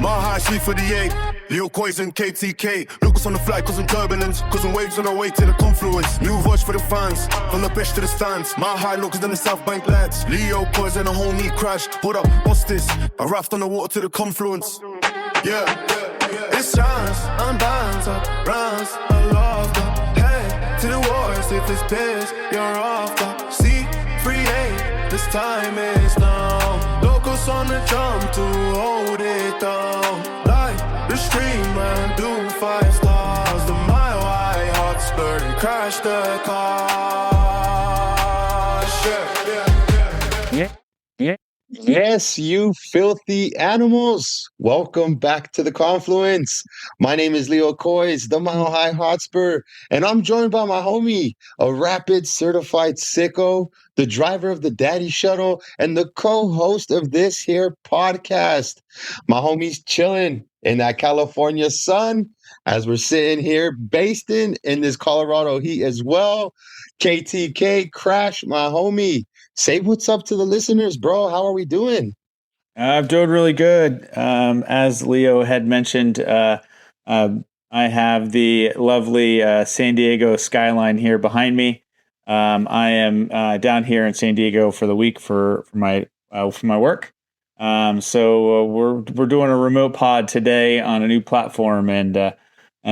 My high C38, Leo Coys and KTK. Lucas on the fly, causing turbulence, causing waves on our way to the confluence. New voice for the fans, from the pitch to the stands. My high looks than the South Bank lads. Leo Coys and a homie Krash. Hold up, what's this? A raft on the water to the confluence. Yeah. It's chance, I'm bound to rounds, I love the head to the wars. If it's this, you're off the C38. This time is now. Locals on the jump to hold it down. Like the stream and do 5 stars. The mile high heart spur and crash the car. Yeah. Yes, you filthy animals. Welcome back to the Confluence. My name is Leo Coys, the Mile High Hotspur, and I'm joined by my homie, a Rapid certified sicko, the driver of the Daddy Shuttle, and the co-host of this here podcast. My homie's chilling in that California sun as we're sitting here basting in this Colorado heat as well. KTK, Krash, my homie. Say what's up to the listeners, bro. How are we doing? I'm doing really good. As Leo had mentioned, I have the lovely San Diego skyline here behind me. I am down here in San Diego for the week for my work. So we're doing a remote pod today on a new platform, and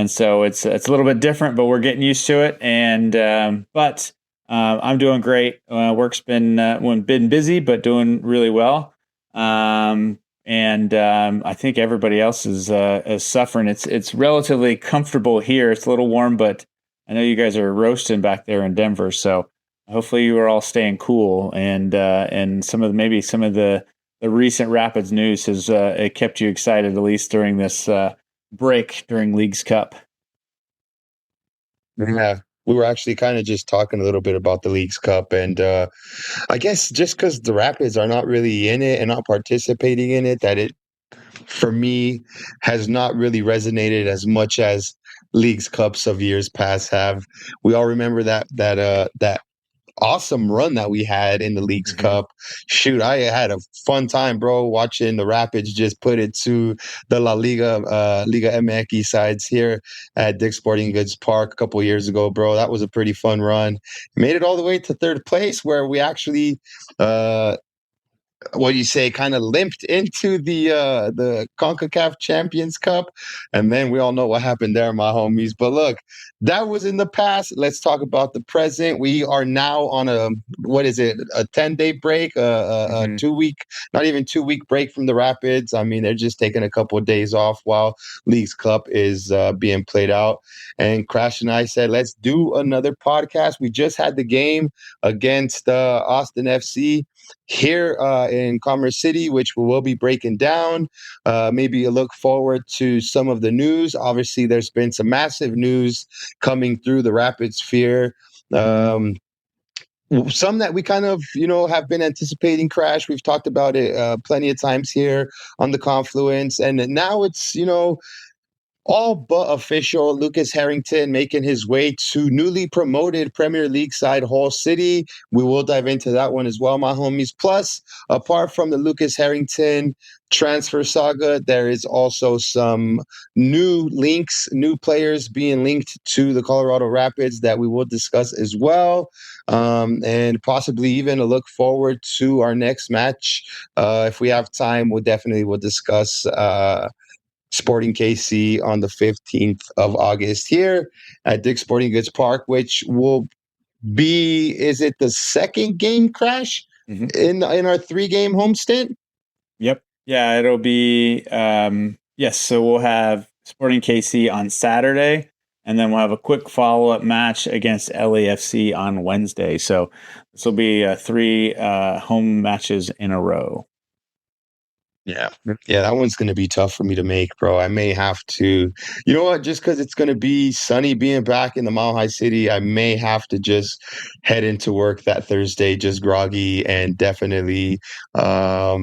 so it's a little bit different, but we're getting used to it. And but I'm doing great. Work's been busy, but doing really well. And I think everybody else is suffering. It's relatively comfortable here. It's a little warm, but I know you guys are roasting back there in Denver. So hopefully you are all staying cool. And some of the recent Rapids news has it kept you excited, at least during this break during Leagues Cup. Yeah. We were actually kind of just talking a little bit about the Leagues Cup, and I guess just because the Rapids are not really in it and not participating in it, that it, for me, has not really resonated as much as Leagues Cups of years past have. We all remember that awesome run that we had in the Leagues Cup. Shoot, I had a fun time, bro, watching the Rapids just put it to the La Liga, Liga MX sides here at Dick's Sporting Goods Park a couple of years ago, bro. That was a pretty fun run. Made it all the way to third place, where we actually kind of limped into the CONCACAF Champions Cup, and then we all know what happened there, my homies. But look, that was in the past. Let's talk about the present. We are now on a 10-day break, a 2-week, not even 2-week break from the Rapids. I mean, they're just taking a couple of days off while Leagues Cup is being played out. And Krash and I said, let's do another podcast. We just had the game against Austin FC here in Commerce City, which we will be breaking down. Maybe a look forward to some of the news. Obviously, there's been some massive news coming through the Rapid sphere. Some that we kind of, have been anticipating. Krash, we've talked about it plenty of times here on the Confluence. And now it's, all but official. Lucas Herrington making his way to newly promoted Premier League side Hull City. We will dive into that one as well, my homies. Plus, apart from the Lucas Herrington transfer saga, there is also some new players being linked to the Colorado Rapids that we will discuss as well. And possibly even a look forward to our next match. If we have time, we'll discuss Sporting KC on the 15th of August here at Dick's Sporting Goods Park, which will be, is it the second game, Krash, in our 3-game home stint? Yep. Yeah, it'll be, yes. So we'll have Sporting KC on Saturday, and then we'll have a quick follow-up match against LAFC on Wednesday. So this will be 3 home matches in a row. Yeah, that one's going to be tough for me to make, bro. I may have to, you know what, just because it's going to be sunny being back in the Mile High City, I may have to just head into work that Thursday, just groggy and definitely a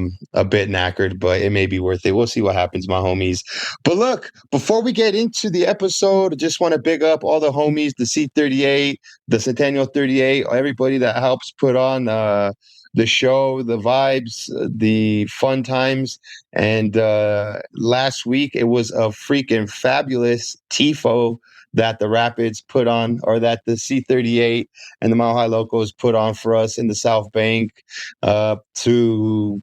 bit knackered, but it may be worth it. We'll see what happens, my homies. But look, before we get into the episode, I just want to big up all the homies, the C38, the Centennial 38, everybody that helps put on the show, the vibes, the fun times. And last week, it was a freaking fabulous TIFO that the Rapids put on, or that the C38 and the Mile High Locals put on for us in the South Bank to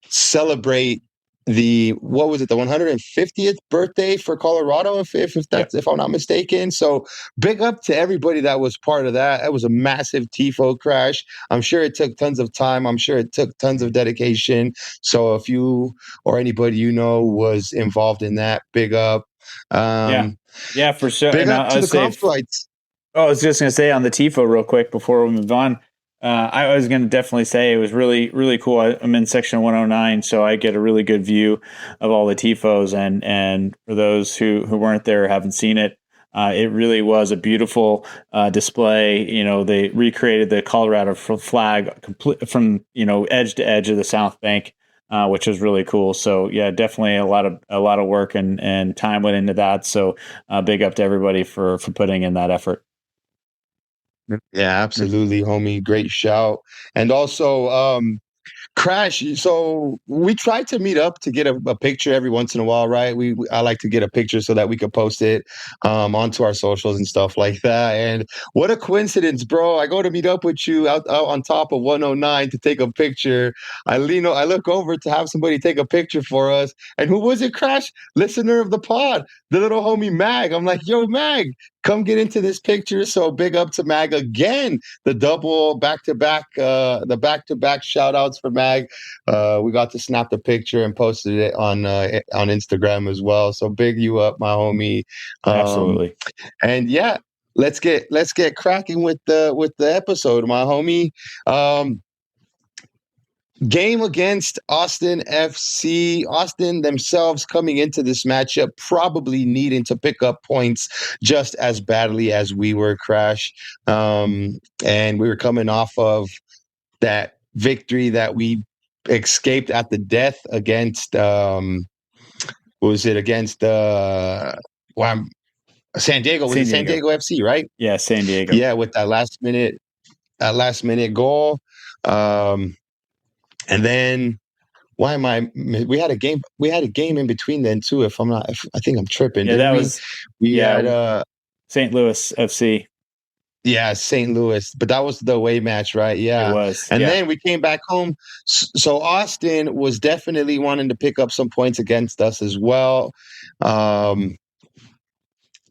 celebrate the 150th birthday for Colorado, if I'm not mistaken. So big up to everybody that was part of that. It was a massive TIFO crash. I'm sure it took tons of time. I'm sure it took tons of dedication. So if you or anybody you know was involved in that, big up. Yeah, for sure. Big and up to the comp flights. I was just going to say on the TIFO real quick before we move on. I was going to definitely say it was really, really cool. I'm in section 109, so I get a really good view of all the TIFOs. And for those who weren't there or haven't seen it, it really was a beautiful display. They recreated the Colorado flag from edge to edge of the South Bank, which was really cool. So yeah, definitely a lot of work and time went into that. So big up to everybody for putting in that effort. Yeah, absolutely, homie. Great shout. And also, Krash, so we tried to meet up to get a picture every once in a while, right? I like to get a picture so that we could post it onto our socials and stuff like that. And what a coincidence, bro. I go to meet up with you out on top of 109 to take a picture. I look over to have somebody take a picture for us. And who was it, Krash? Listener of the pod, the little homie Mag. I'm like, yo, Mag, come get into this picture. So big up to Mag again. The double back-to-back shout outs for Mag. We got to snap the picture and posted it on Instagram as well. So big you up, my homie. Absolutely. And yeah, let's get cracking with the episode, my homie. Game against Austin FC. Austin themselves coming into this matchup probably needing to pick up points just as badly as we were, Krash. And we were coming off of that victory that we escaped at the death against against San Diego? Was it San Diego FC, right? Yeah, San Diego. Yeah, with that last minute goal. And then we had a game in between then too, I think I'm tripping. Yeah, we had St. Louis FC. Yeah, St. Louis, but that was the away match, right? Yeah, it was. And then we came back home. So Austin was definitely wanting to pick up some points against us as well.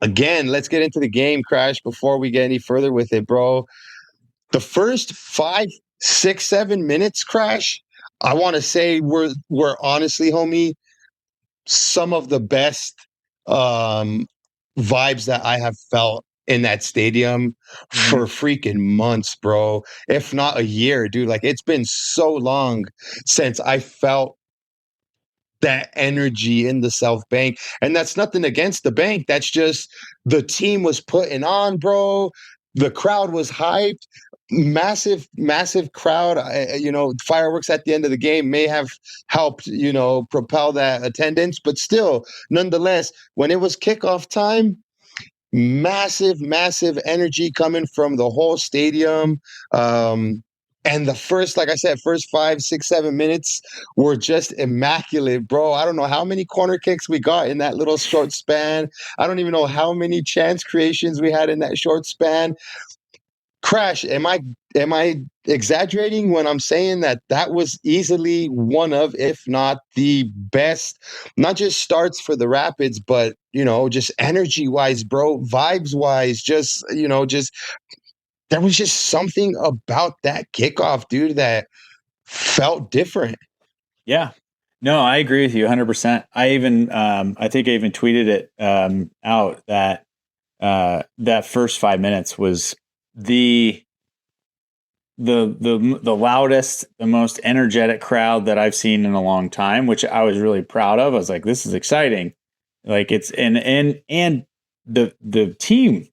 Again, let's get into the game, Krash, before we get any further with it, bro. The first 5, 6, 7 minutes, Krash, I want to say we're honestly, homie, some of the best vibes that I have felt in that stadium for freaking months, bro. If not a year, dude. Like, it's been so long since I felt that energy in the South Bank. And that's nothing against the bank. That's just the team was putting on, bro. The crowd was hyped. Massive crowd. Fireworks at the end of the game may have helped, propel that attendance. But still, nonetheless, when it was kickoff time, massive energy coming from the whole stadium. And the first 5, 6, 7 minutes were just immaculate, bro. I don't know how many corner kicks we got in that little short span. I don't even know how many chance creations we had in that short span. Krash, am I exaggerating when I'm saying that was easily one of, if not the best, not just starts for the Rapids, but, just energy-wise, bro, vibes-wise, just there was just something about that kickoff, dude, that felt different. Yeah. No, I agree with you 100%. I even, I think I even tweeted it out that that first 5 minutes was the loudest, the most energetic crowd that I've seen in a long time, which I was really proud of. I was like, this is exciting. Like, it's and the team,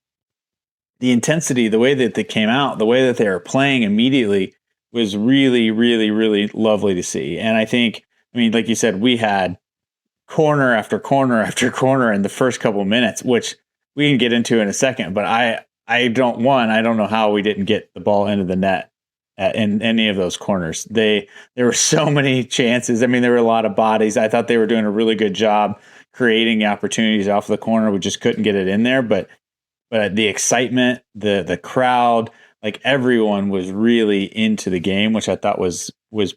the intensity, the way that they came out, the way that they were playing immediately was really, really, really lovely to see. And I think, like you said, we had corner after corner after corner in the first couple of minutes, which we can get into in a second. But I don't know how we didn't get the ball into the net in any of those corners. There were so many chances. I mean, there were a lot of bodies. I thought they were doing a really good job creating opportunities off the corner. We just couldn't get it in there. But the excitement, the crowd, like everyone was really into the game, which I thought was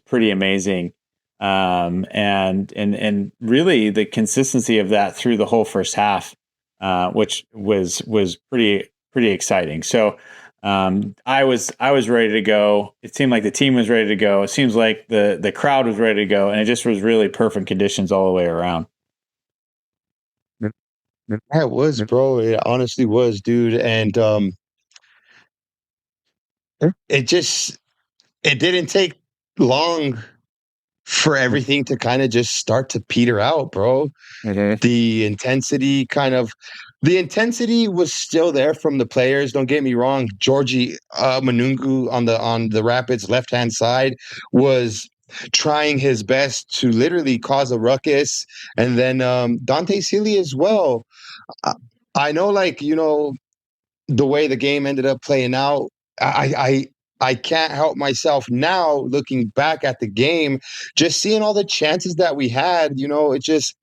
pretty amazing. And really the consistency of that through the whole first half, which was pretty exciting. So I was ready to go. It seemed like the team was ready to go. It seems like the crowd was ready to go, and it just was really perfect conditions all the way around. That was, bro. It honestly was, dude. And it didn't take long for everything to kind of just start to peter out, bro. Mm-hmm. The intensity was still there from the players. Don't get me wrong. Georgi Minoungou on the Rapids left-hand side was trying his best to literally cause a ruckus. And then Dante Sealy as well. I know, like, the way the game ended up playing out, I can't help myself now looking back at the game, just seeing all the chances that we had, it just,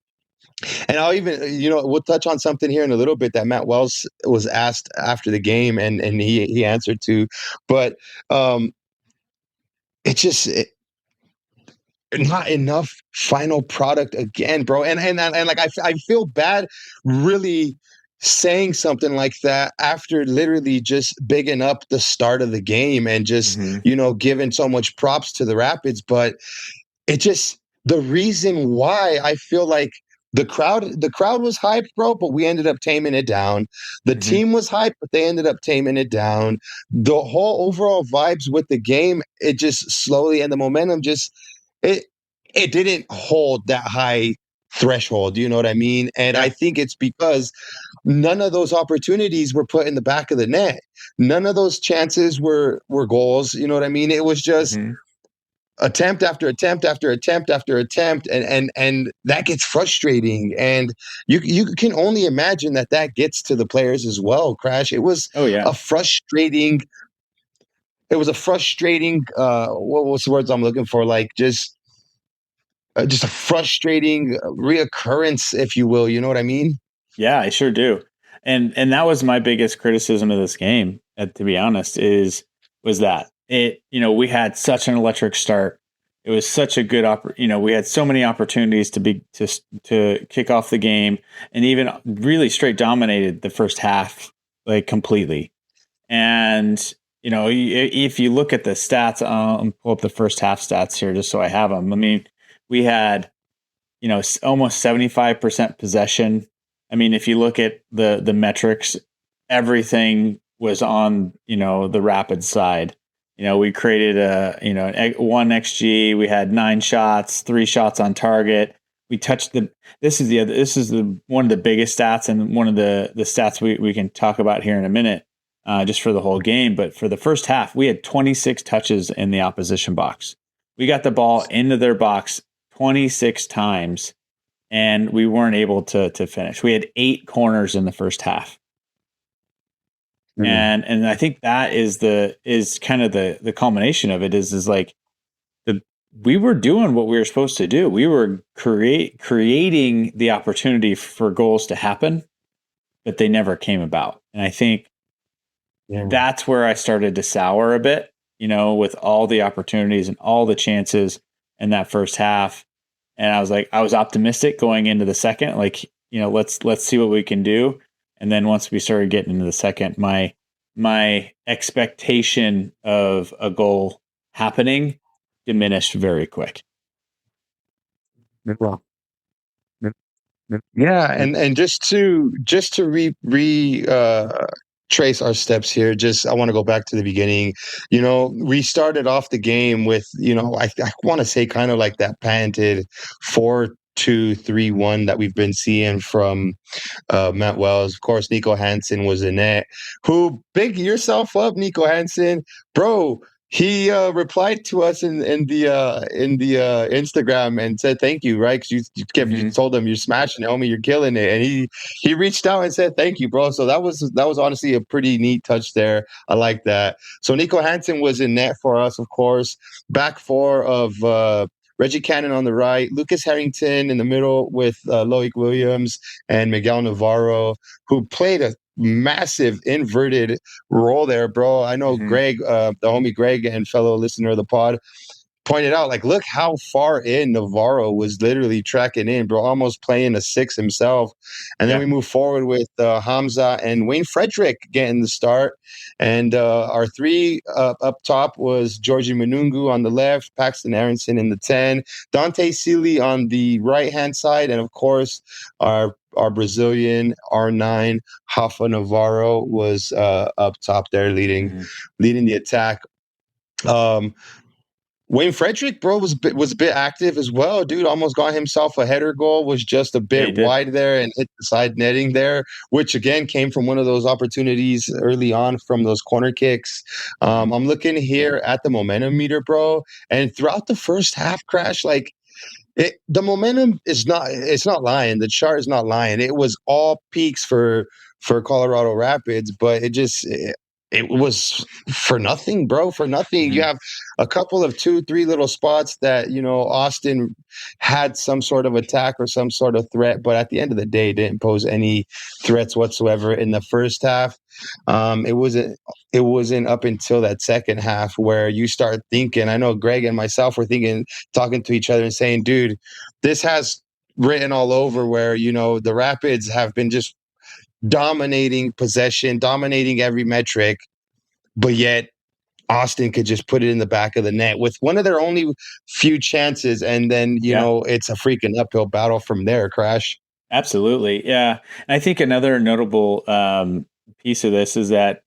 and I'll even, we'll touch on something here in a little bit that Matt Wells was asked after the game and he answered to, but not enough final product again, bro. And like, I feel bad really saying something like that after literally just bigging up the start of the game and just, giving so much props to the Rapids. But the reason why I feel like the crowd was hyped, bro, but we ended up taming it down. The team was hyped, but they ended up taming it down. The whole overall vibes with the game, it just slowly, and the momentum just, it didn't hold that high threshold. You know what I mean? And I think it's because none of those opportunities were put in the back of the net. None of those chances were goals. You know what I mean? It was just attempt after attempt after attempt after attempt, and that gets frustrating. And you can only imagine that gets to the players as well. Krash. It was a frustrating. It was a frustrating. What's the words I'm looking for? Like just a frustrating reoccurrence, if you will. You know what I mean? Yeah, I sure do. And that was my biggest criticism of this game, to be honest, was that we had such an electric start. It was such a good we had so many opportunities to kick off the game, and even really straight dominated the first half, like, completely. And if you look at the stats, I'll pull up the first half stats here just so I have them. I mean, we had almost 75% possession. I mean, if you look at the metrics, everything was on the Rapid side. We created a 1 XG. We had 9 shots, 3 shots on target. We touched this is one of the biggest stats, and one of the stats we can talk about here in a minute, just for the whole game. But for the first half, we had 26 touches in the opposition box. We got the ball into their box 26 times, and we weren't able to finish. We had 8 corners in the first half. And I think that is kind of the culmination of it is like we were doing what we were supposed to do. We were creating the opportunity for goals to happen, but they never came about. And I think that's where I started to sour a bit, with all the opportunities and all the chances in that first half. And I was optimistic going into the second, like, let's see what we can do. And then once we started getting into the second, my expectation of a goal happening diminished very quick. Yeah, and just to trace our steps here, I want to go back to the beginning. We started off the game with, I want to say kind of like that patented 4-2-3-1 that we've been seeing from Matt Wells. Of course, Nico Hansen was in net. Who, big yourself up, Nico Hansen, bro. He replied to us in the Instagram and said thank you, right? Because you told him you're smashing it, homie, you're killing it, and he reached out and said thank you, bro. So that was honestly a pretty neat touch there. I like that. So Nico Hansen was in net for us, of course. Back four of Reggie Cannon on the right, Lucas Herrington in the middle with Loic Williams and Miguel Navarro, who played a massive inverted role there, bro. I know Greg, the homie Greg and fellow listener of the pod, pointed out, like, look how far in Navarro was literally tracking in, bro, almost playing a six himself. And then we move forward with Hamza and Wayne Frederick getting the start. And our three up top was Georgi Minoungou on the left, Paxton Aronson in the 10, Dante Sealy on the right-hand side, and of course, our Brazilian R9, Rafa Navarro, was up top there leading the attack. Wayne Frederick, bro, was a bit active as well, dude. Almost got himself a header goal, was just a bit wide there and hit the side netting there, which again came from one of those opportunities early on from those corner kicks. I'm looking here at the momentum meter, bro, and throughout the first half, Krash, like, the momentum it's not lying. The chart is not lying. It was all peaks for Colorado Rapids, but it was for nothing, bro. For nothing. You have a couple of 2-3 little spots that, Austin had some sort of attack or some sort of threat, but at the end of the day, didn't pose any threats whatsoever in the first half. It wasn't up until that second half where you start thinking, I know Greg and myself were thinking, talking to each other and saying, dude, this has written all over where, the Rapids have been just dominating possession, dominating every metric, but yet Austin could just put it in the back of the net with one of their only few chances, and then it's a freaking uphill battle from there. Krash. Absolutely, yeah. And I think another notable piece of this is that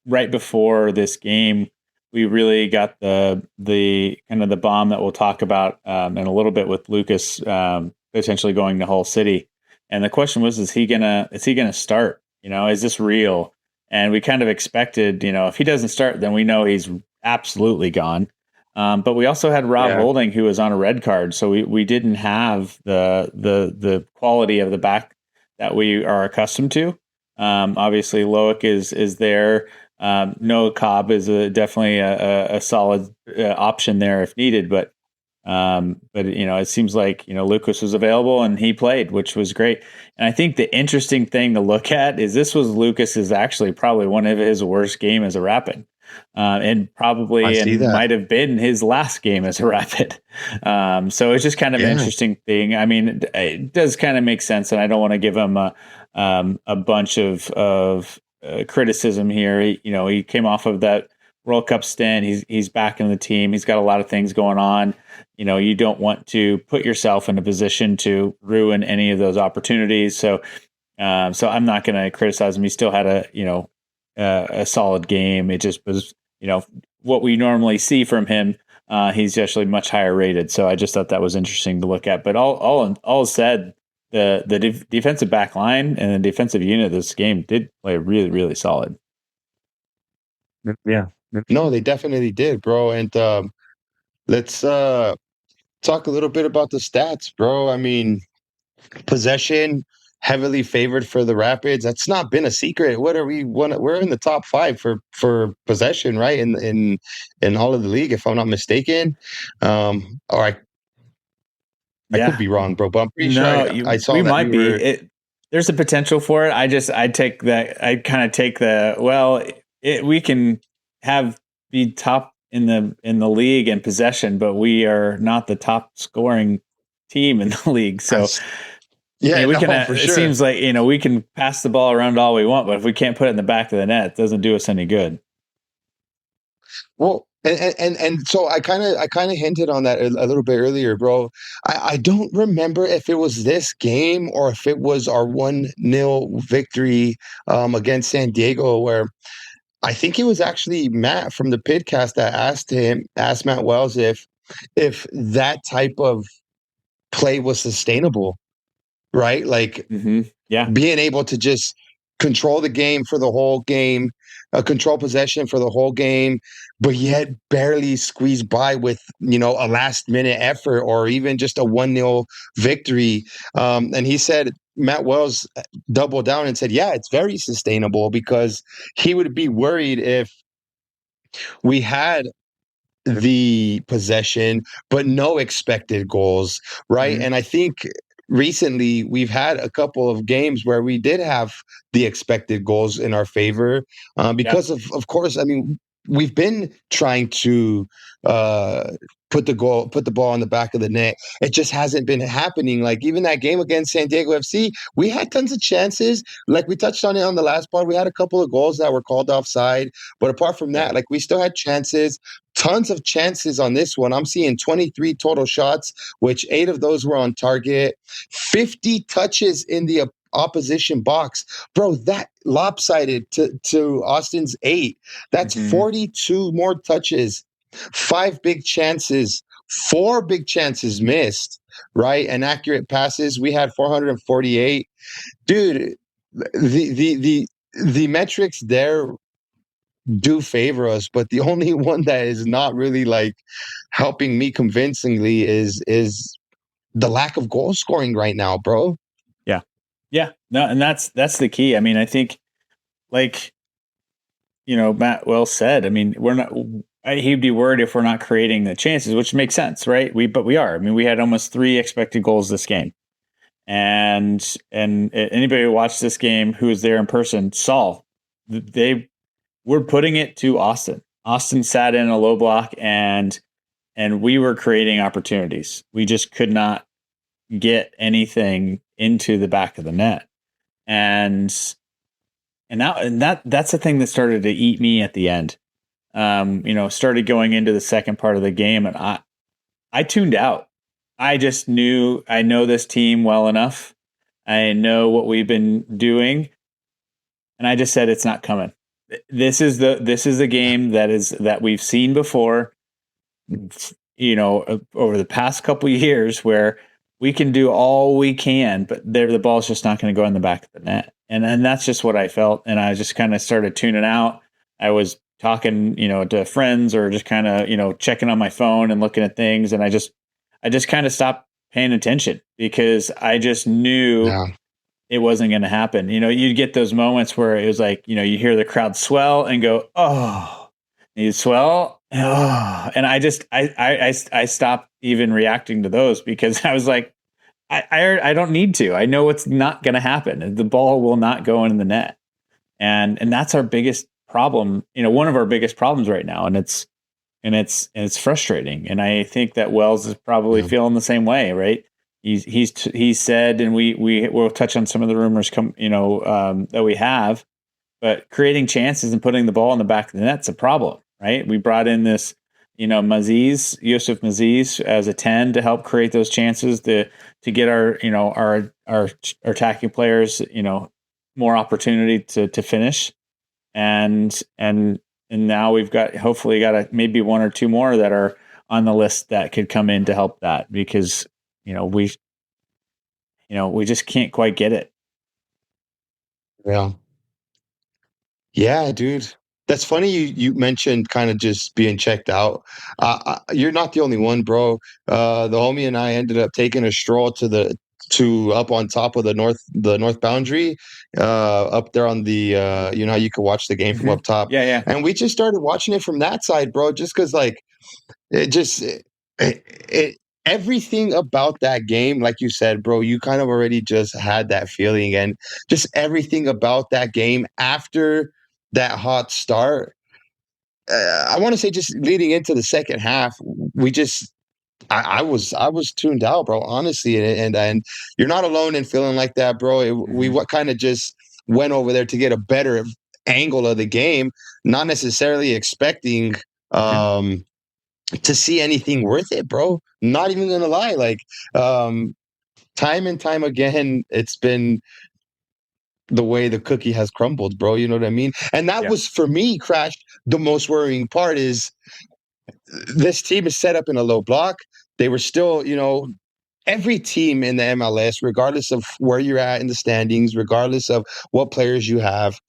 right before this game, we really got the kind of the bomb that we'll talk about in a little bit with Lucas potentially going to Hull City. And the question was, is he gonna start? Is this real? And we kind of expected, if he doesn't start, then we know he's absolutely gone. But we also had Rob Holding, who was on a red card, so we didn't have the quality of the back that we are accustomed to. Obviously, Loic is there. Noah Cobb is definitely a solid option there if needed, but it seems like Lucas was available and he played, which was great. And I think the interesting thing to look at is this was Lucas's actually probably one of his worst game as a Rapid, and might have been his last game as a Rapid. So it's just kind of an interesting thing. I mean, it does kind of make sense, and I don't want to give him a bunch of criticism here. He came off of that World Cup stint. He's back in the team. He's got a lot of things going on. You don't want to put yourself in a position to ruin any of those opportunities. So I'm not going to criticize him. He still had a solid game. It just was, what we normally see from him. He's actually much higher rated. So I just thought that was interesting to look at. But all said, the defensive back line and the defensive unit of this game did play really, really solid. Yeah. No, they definitely did, bro. And let's talk a little bit about the stats, bro. I mean, possession heavily favored for the Rapids. That's not been a secret. What are we? We're in the top 5 for possession, right? In all of the league, if I'm not mistaken. All right. I could be wrong, bro, but I'm pretty sure I saw we that might be. There's a potential for it. I kind of take we can be top in the league in possession, but we are not the top scoring team in the league. So we can. For sure. It seems like we can pass the ball around all we want, but if we can't put it in the back of the net, it doesn't do us any good. Well, and so I kind of hinted on that a little bit earlier, bro. I don't remember if it was this game or if it was our 1-0 victory against San Diego, where I think it was actually Matt from the Pidcast that asked Matt Wells if that type of play was sustainable, right? Like being able to just control the game for the whole game, control possession for the whole game, but yet barely squeeze by with, a last-minute effort or even just a 1-0 victory. And he said, Matt Wells doubled down and said, yeah, it's very sustainable, because he would be worried if we had the possession but no expected goals, right? Mhm. And I think recently we've had a couple of games where we did have the expected goals in our favor, Yeah. because of course, I mean, we've been trying to uh, put the ball in the back of the net. It just hasn't been happening. Like, even that game against San Diego FC, we had tons of chances. Like, we touched on it on the last part. We had a couple of goals that were called offside, but apart from Yeah. that, like, we still had chances. Tons of chances on this one. I'm seeing 23 total shots, which 8 of those were on target. 50 touches in the opposition box. Bro, that lopsided to Austin's 8. That's Mhm. 42 more touches, 5 big chances, 4 big chances missed, right? And accurate passes, we had 448. Dude, the metrics there do favor us, but the only one that is not really like helping me convincingly is the lack of goal scoring right now, bro. Yeah. Yeah. No, and that's the key. I mean, I think, like, Matt well said. I mean, we're not. He'd be worried if we're not creating the chances, which makes sense, right? But we are. I mean, we had almost 3 expected goals this game, and anybody who watched this game who was there in person saw they were putting it to Austin. Austin sat in a low block, and we were creating opportunities. We just could not get anything into the back of the net, and that's the thing that started to eat me at the end. Started going into the second part of the game, and I tuned out. I just knew I know this team well enough. I know what we've been doing, and I just said it's not coming. This is the game that we've seen before. Over the past couple of years, where we can do all we can, but the ball's just not going to go in the back of the net. And that's just what I felt. And I just kind of started tuning out. I was talking, to friends, or just kind of, checking on my phone and looking at things. And I just kind of stopped paying attention, because I just knew Yeah. it wasn't going to happen. You'd get those moments where it was like, you hear the crowd swell and go, oh, and you swell. Oh, and I stopped even reacting to those, because I was like, I don't need to. I know it's not going to happen. The ball will not go in the net, and that's our biggest problem. One of our biggest problems right now, and it's frustrating. And I think that Wells is probably feeling the same way, right? He's said, and we'll touch on some of the rumors that we have, but creating chances and putting the ball in the back of the net's a problem, right? We brought in this, Maziz, Youssef Maziz, as a 10 to help create those chances to get our attacking players, more opportunity to finish. And now we've hopefully got maybe 1 or 2 more that are on the list that could come in to help that, because, we just can't quite get it. Yeah. Yeah, dude. That's funny you mentioned kind of just being checked out. You're not the only one, bro. The homie and I ended up taking a stroll to up on top of the north boundary, up there on the how you could watch the game from up top. Yeah, yeah. And we just started watching it from that side, bro, just because, like, it everything about that game, like you said, bro, you kind of already just had that feeling, and just everything about that game after that hot start. I want to say, just leading into the second half, we just I was tuned out, bro, honestly, and you're not alone in feeling like that, bro. We what kind of just went over there to get a better angle of the game, not necessarily expecting to see anything worth it, bro. Not even gonna lie, like, time and time again, it's been the way the cookie has crumbled, bro. You know what I mean? And that Yeah. was, for me, Krash, the most worrying part is this team is set up in a low block. They were still, every team in the MLS, regardless of where you're at in the standings, regardless of what players you have,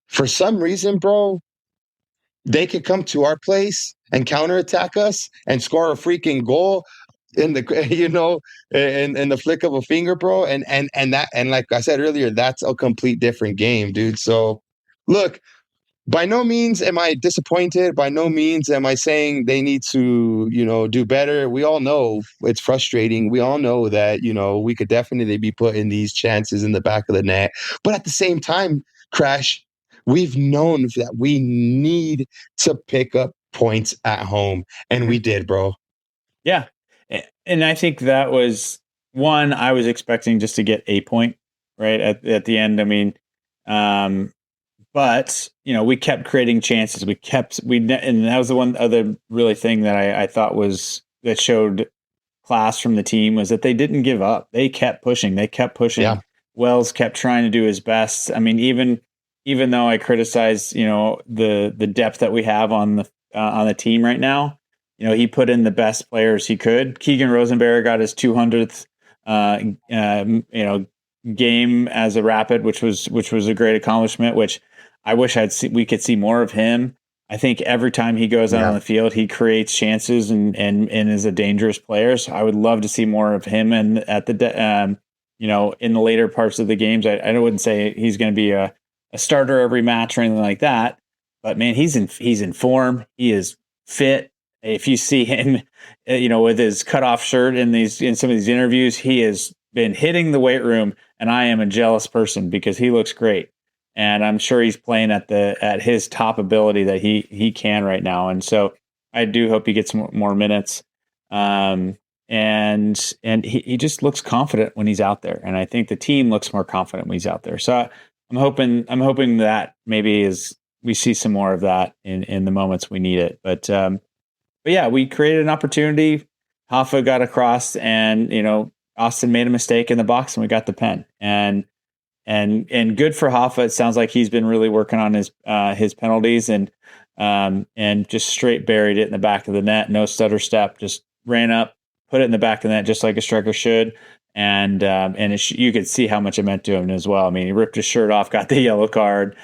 for some reason, bro, they could come to our place and counterattack us and score a freaking goal in the in the flick of a finger, bro. And like I said earlier, that's a complete different game, dude. So look, by no means am I disappointed. By no means am I saying they need to, do better. We all know it's frustrating. We all know that, we could definitely be putting these chances in the back of the net. But at the same time, Krash, we've known that we need to pick up points at home. And we did, bro. Yeah. And I think that was one I was expecting just to get a point right at the end. I mean, but we kept creating chances. And that was the one other really thing that I thought that showed class from the team was that they didn't give up. They kept pushing. Yeah. Wells kept trying to do his best. I mean, even though I criticize, the depth that we have on the team right now, he put in the best players he could. Keegan Rosenberg got his 200th, game as a Rapid, which was a great accomplishment. Which I wish we could see more of him. I think every time he goes out on the field, he creates chances and is a dangerous player. So I would love to see more of him. And at the in the later parts of the games, I wouldn't say he's going to be a starter every match or anything like that. But man, he's in form. He is fit. If you see him, with his cutoff shirt in some of these interviews, he has been hitting the weight room, and I am a jealous person because he looks great, and I'm sure he's playing at his top ability that he can right now. And so I do hope he gets more minutes. And he just looks confident when he's out there, and I think the team looks more confident when he's out there. So I'm hoping that maybe we see some more of that in the moments we need it. But yeah, we created an opportunity. Hoffa got across, and Austin made a mistake in the box, and we got the pen. And good for Hoffa. It sounds like he's been really working on his penalties and just straight buried it in the back of the net. No stutter step, just ran up, put it in the back of the net, just like a striker should. And you could see how much it meant to him as well. I mean, he ripped his shirt off, got the yellow card,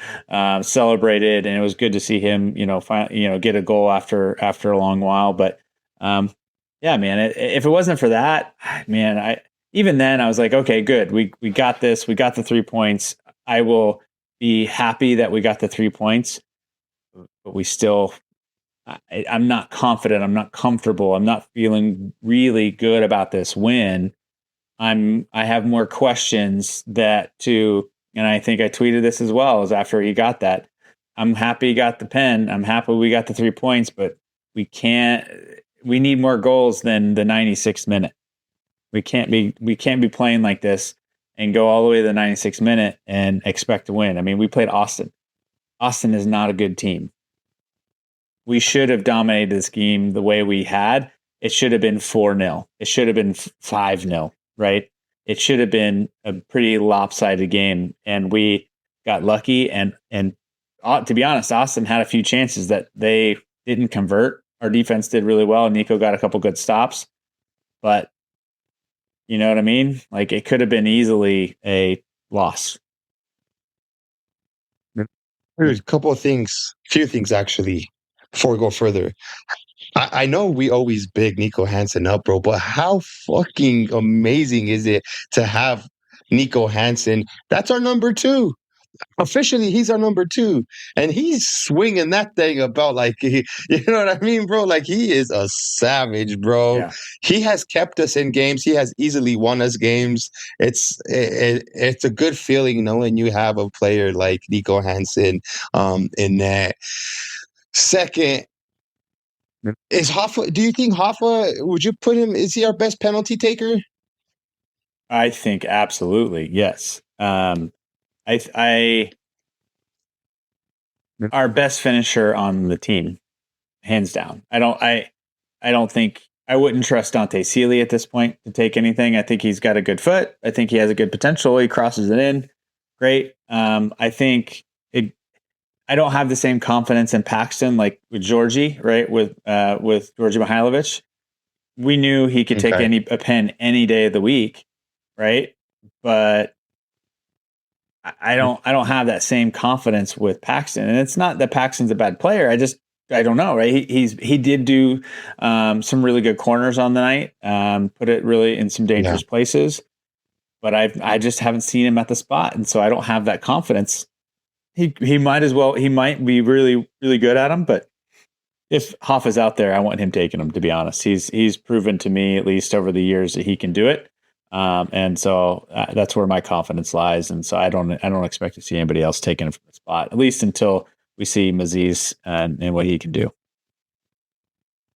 celebrated, and it was good to see him, finally, get a goal after a long while. But yeah, man, if it wasn't for that, man, even then I was like, okay, good, we got this, we got the 3 points. I will be happy that we got the 3 points, but we still. I'm not confident. I'm not comfortable. I'm not feeling really good about this win. I have more questions and I think I tweeted this as well as after he got that. I'm happy he got the pen. I'm happy we got the 3 points, but we need more goals than the 96th minute. We can't be playing like this and go all the way to the 96th minute and expect to win. I mean, we played Austin. Austin is not a good team. We should have dominated this game the way we had. It should have been 4-0. It should have been 5-0. Right? It should have been a pretty lopsided game, and we got lucky. And to be honest, Austin had a few chances that they didn't convert. Our defense did really well. Nico got a couple good stops, but you know what I mean? Like, it could have been easily a loss. There's a few things actually, before we go further. I know we always big Nico Hansen up, bro, but how fucking amazing is it to have Nico Hansen? That's our number 2. Officially, he's our number 2. And he's swinging that thing about like, you know what I mean, bro? Like, he is a savage, bro. Yeah. He has kept us in games. He has easily won us games. It's a good feeling knowing you have a player like Nico Hansen in that. Second, is Hoffa? Do you think Hoffa? Would you put him? Is he our best penalty taker? I think absolutely yes. Our best finisher on the team, hands down. I don't think I wouldn't trust Dante Sealy at this point to take anything. I think he's got a good foot. I think he has a good potential. He crosses it in, great. I think I don't have the same confidence in Paxton like with Georgi, right? With Georgi Mihailovic. we knew he could take Okay. a pen any day of the week, right? But I don't have that same confidence with Paxton, and it's not that Paxton's a bad player. I don't know, right? He did do some really good corners on the night, put it really in some Yeah. dangerous places, but I just haven't seen him at the spot, and so I don't have that confidence. He might be really really good at him, but if Hoff is out there, I want him taking him. To be honest, he's proven to me at least over the years that he can do it. And so that's where my confidence lies. And so I don't expect to see anybody else taking a spot, at least until we see Maziz and what he can do.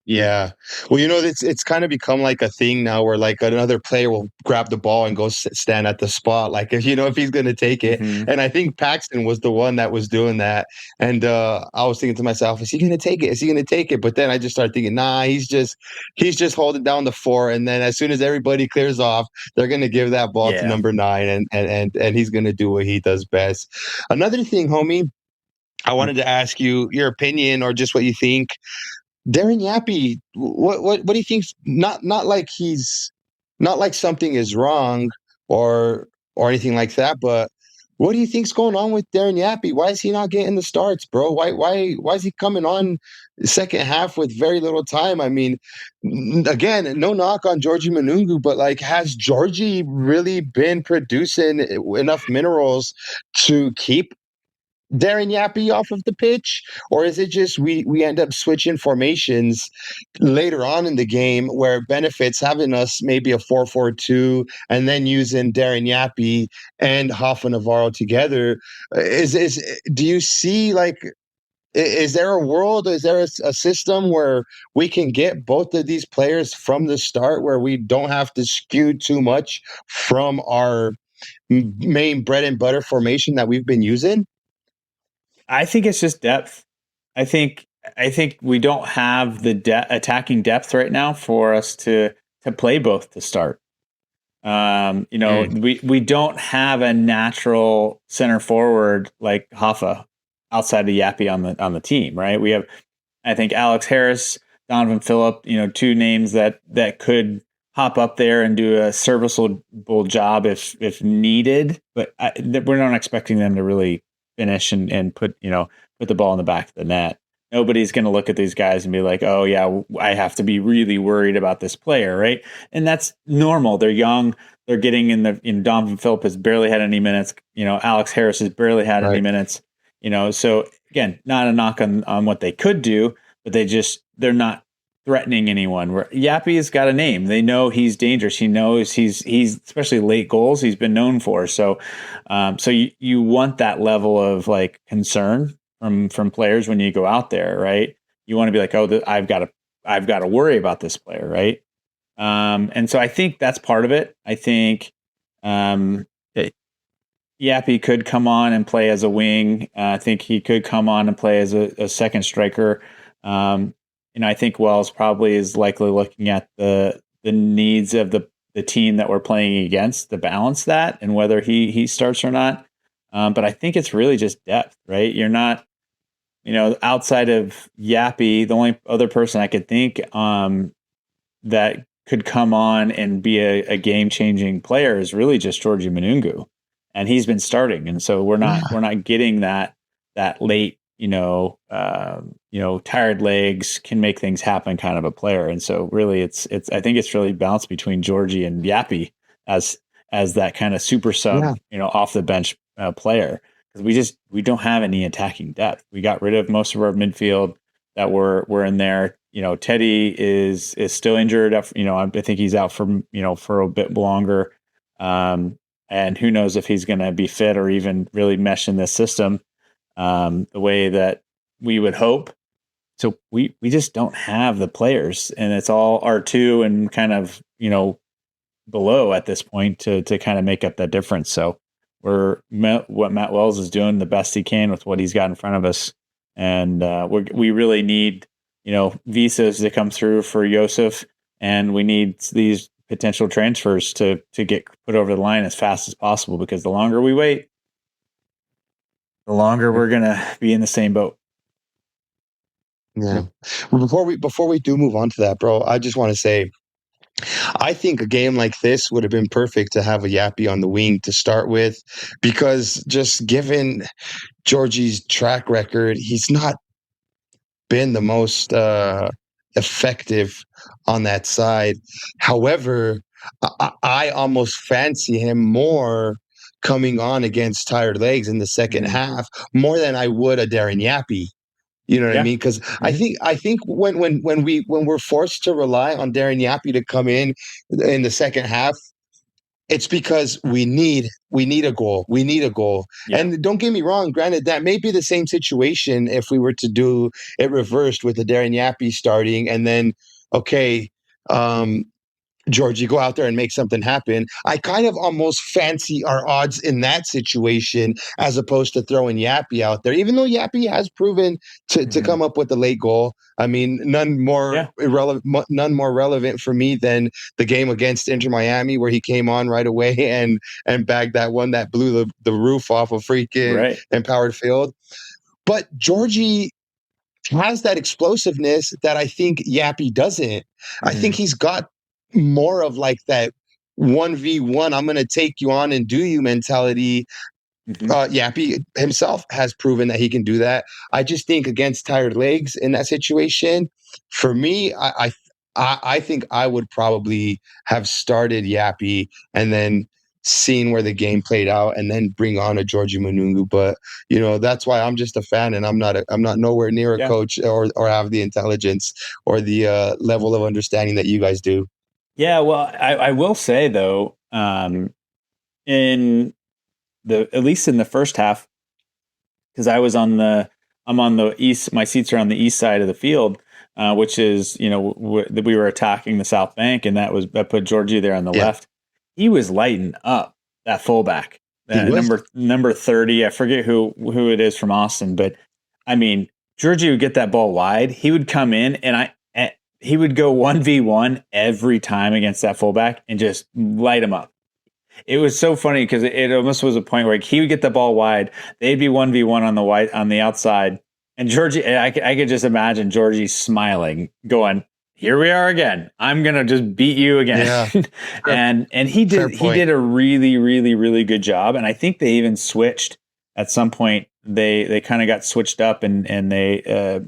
Yeah. Well, it's kind of become like a thing now where like another player will grab the ball and go stand at the spot, like if he's going to take it. Mm-hmm. And I think Paxton was the one that was doing that. And I was thinking to myself, is he going to take it? Is he going to take it? But then I just started thinking, nah, he's just holding down the 4. And then as soon as everybody clears off, they're going to give that ball to number 9, and he's going to do what he does best. Another thing, homie, I wanted to ask you your opinion or just what you think. Darren Yappy, what do you think's not like not like something is wrong or anything like that, but what do you think's going on with Darren Yappy? Why is he not getting the starts, bro? Why is he coming on the second half with very little time? I mean, again, no knock on Georgi Minoungou, but like, has Georgi really been producing enough minerals to keep Darren Yappy off of the pitch, or is it just we end up switching formations later on in the game where it benefits having us maybe a 4-4-2 and then using Darren Yappy and Rafael Navarro together? Is do you see like is there a world? Is there a system where we can get both of these players from the start, where we don't have to skew too much from our main bread and butter formation that we've been using? I think it's just depth. I think we don't have the attacking depth right now for us to play both to start. We don't have a natural center forward like Hoffa outside of Yappy on the team, right? We have, I think, Alex Harris, Donovan Phillip, two names that could hop up there and do a serviceable job if needed, but we're not expecting them to really finish and put the ball in the back of the net. Nobody's going to look at these guys and be like, oh yeah, I have to be really worried about this player, right? And that's normal. They're young. They're getting Donovan Phillip has barely had any minutes. Alex Harris has barely had any minutes. So again, not a knock on what they could do, but they're not threatening anyone. Yappy's got a name. They know he's dangerous. He knows he's especially late goals he's been known for. So you want that level of like concern from players when you go out there, right? You want to be like, oh, I've got to worry about this player, right? And so I think that's part of it. I think Yappy could come on and play as a wing. I think he could come on and play as a second striker. I think Wells probably is likely looking at the needs of the team that we're playing against to balance that and whether he starts or not. But I think it's really just depth, right? You're not, outside of Yappy, the only other person I could think that could come on and be a game-changing player is really just Georgi Minoungou, and he's been starting, and so we're not getting that late, tired legs can make things happen kind of a player. And so really it's I think it's really balanced between Georgi and Yappy as that kind of super sub, off the bench player, because we don't have any attacking depth. We got rid of most of our midfield that were in there. Teddy is still injured. I think he's out for a bit longer. And who knows if he's going to be fit or even really mesh in this system the way that we would hope. So we just don't have the players, and it's all R2 and kind of, below at this point to kind of make up that difference. So what Matt Wells is doing the best he can with what he's got in front of us. And we really need, visas to come through for Youssef, and we need these potential transfers to get put over the line as fast as possible, because the longer we wait, the longer we're going to be in the same boat. Yeah. Well, before we do move on to that, bro, I just want to say I think a game like this would have been perfect to have a Yappy on the wing to start with, because just given Georgie's track record, he's not been the most effective on that side. However, I almost fancy him more coming on against tired legs in the second half more than I would a Darren Yappy. You know what I mean? Because I think when we're forced to rely on Darren Yappy to come in the second half, it's because we need a goal. We need a goal. Yeah. And don't get me wrong, granted, that may be the same situation if we were to do it reversed with the Darren Yappy starting and then, okay, Georgie, go out there and make something happen. I kind of almost fancy our odds in that situation as opposed to throwing Yappy out there, even though Yappy has proven to come up with the late goal. I mean, none more relevant for me than the game against Inter Miami, where he came on right away and bagged that one that blew the roof off a freaking empowered field. But Georgie has that explosiveness that I think Yappy doesn't. I think he's got more of like that 1v1, I'm going to take you on and do you mentality. Yappy himself has proven that he can do that. I just think against tired legs in that situation, for me, I think I would probably have started Yappy and then seen where the game played out and then bring on a Georgi Minoungou. But that's why I'm just a fan, and I'm not nowhere near a coach or have the intelligence or the level of understanding that you guys do. Yeah, well, I will say though, at least in the first half, because I'm on the east. My seats are on the east side of the field, which is we were attacking the south bank, and that put Georgie there on the left. He was lighting up that fullback, number 30. I forget who it is from Austin, but I mean, Georgie would get that ball wide. He would come in, and he would go 1v1 every time against that fullback and just light him up. It was so funny because it almost was a point where he would get the ball wide. They'd be 1v1 on the outside. And Georgie, I could just imagine Georgie smiling, going, "Here we are again. I'm going to just beat you again." Yeah. and he did a really, really, really good job. And I think they even switched at some point. They kind of got switched up and they,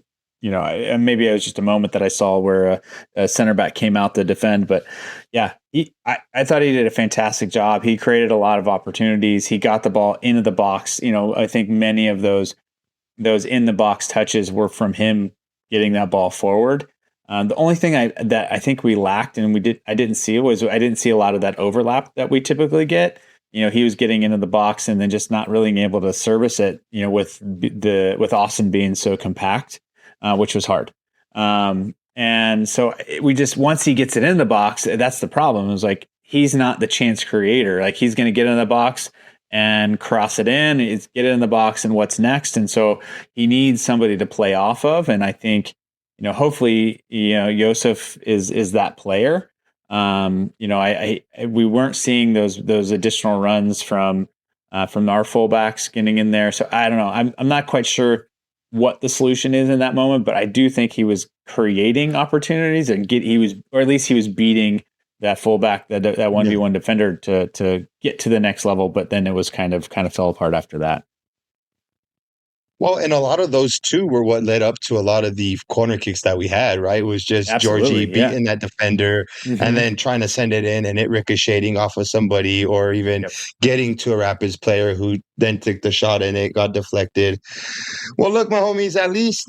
maybe it was just a moment that I saw where a center back came out to defend, but yeah, I thought he did a fantastic job. He created a lot of opportunities. He got the ball into the box. I think many of those in the box touches were from him getting that ball forward. The only thing that I think we lacked, and I didn't see a lot of that overlap that we typically get. He was getting into the box and then just not really being able to service it. With Austin being so compact. Which was hard. And so once he gets it in the box, that's the problem. It was like, he's not the chance creator. Like, he's going to get in the box and cross it in, get it in the box, and what's next? And so he needs somebody to play off of. And I think, hopefully, Youssef is that player. We weren't seeing those additional runs from our fullbacks getting in there. So I don't know. I'm not quite sure what the solution is in that moment, but I do think he was creating opportunities and he was beating that fullback, that 1v1 defender to get to the next level. But then it was kind of fell apart after that. Well, and a lot of those too were what led up to a lot of the corner kicks that we had, right? It was just Georgie beating that defender and then trying to send it in and it ricocheting off of somebody, or even getting to a Rapids player who then took the shot and it got deflected. Well, look, my homies, at least,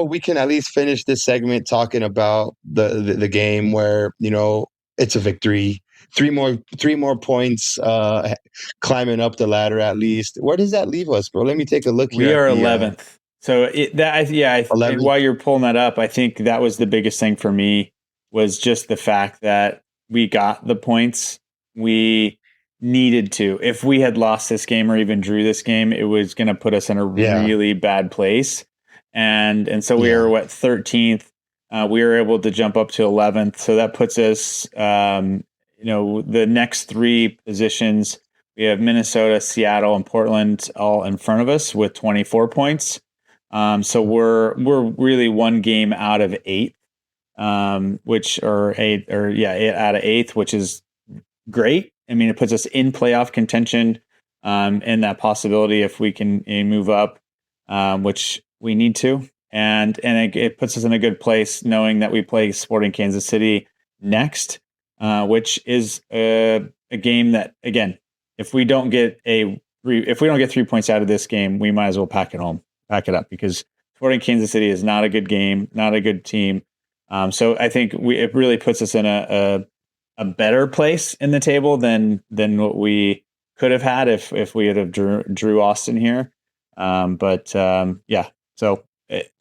we can at least finish this segment talking about the game where, it's a victory. Three more points, climbing up the ladder at least. Where does that leave us, bro? Let me take a look. We are 11th. So while you're pulling that up, I think that was the biggest thing for me, was just the fact that we got the points we needed to. If we had lost this game or even drew this game, it was going to put us in a really bad place. And so we were 13th. We were able to jump up to 11th. So that puts us, the next three positions, we have Minnesota, Seattle, and Portland all in front of us with 24 points. So we're really one game out of 8th. which or eight out of eighth, which is great. I mean, it puts us in playoff contention, and that possibility if we can move up, which we need to, and it puts us in a good place knowing that we play Sporting Kansas City next, which is a game that, again, if we don't get 3 points out of this game, we might as well pack it up, because Sporting Kansas City is not a good game, not a good team. So I think it really puts us in a better place in the table than what we could have had if we had drew Austin here. So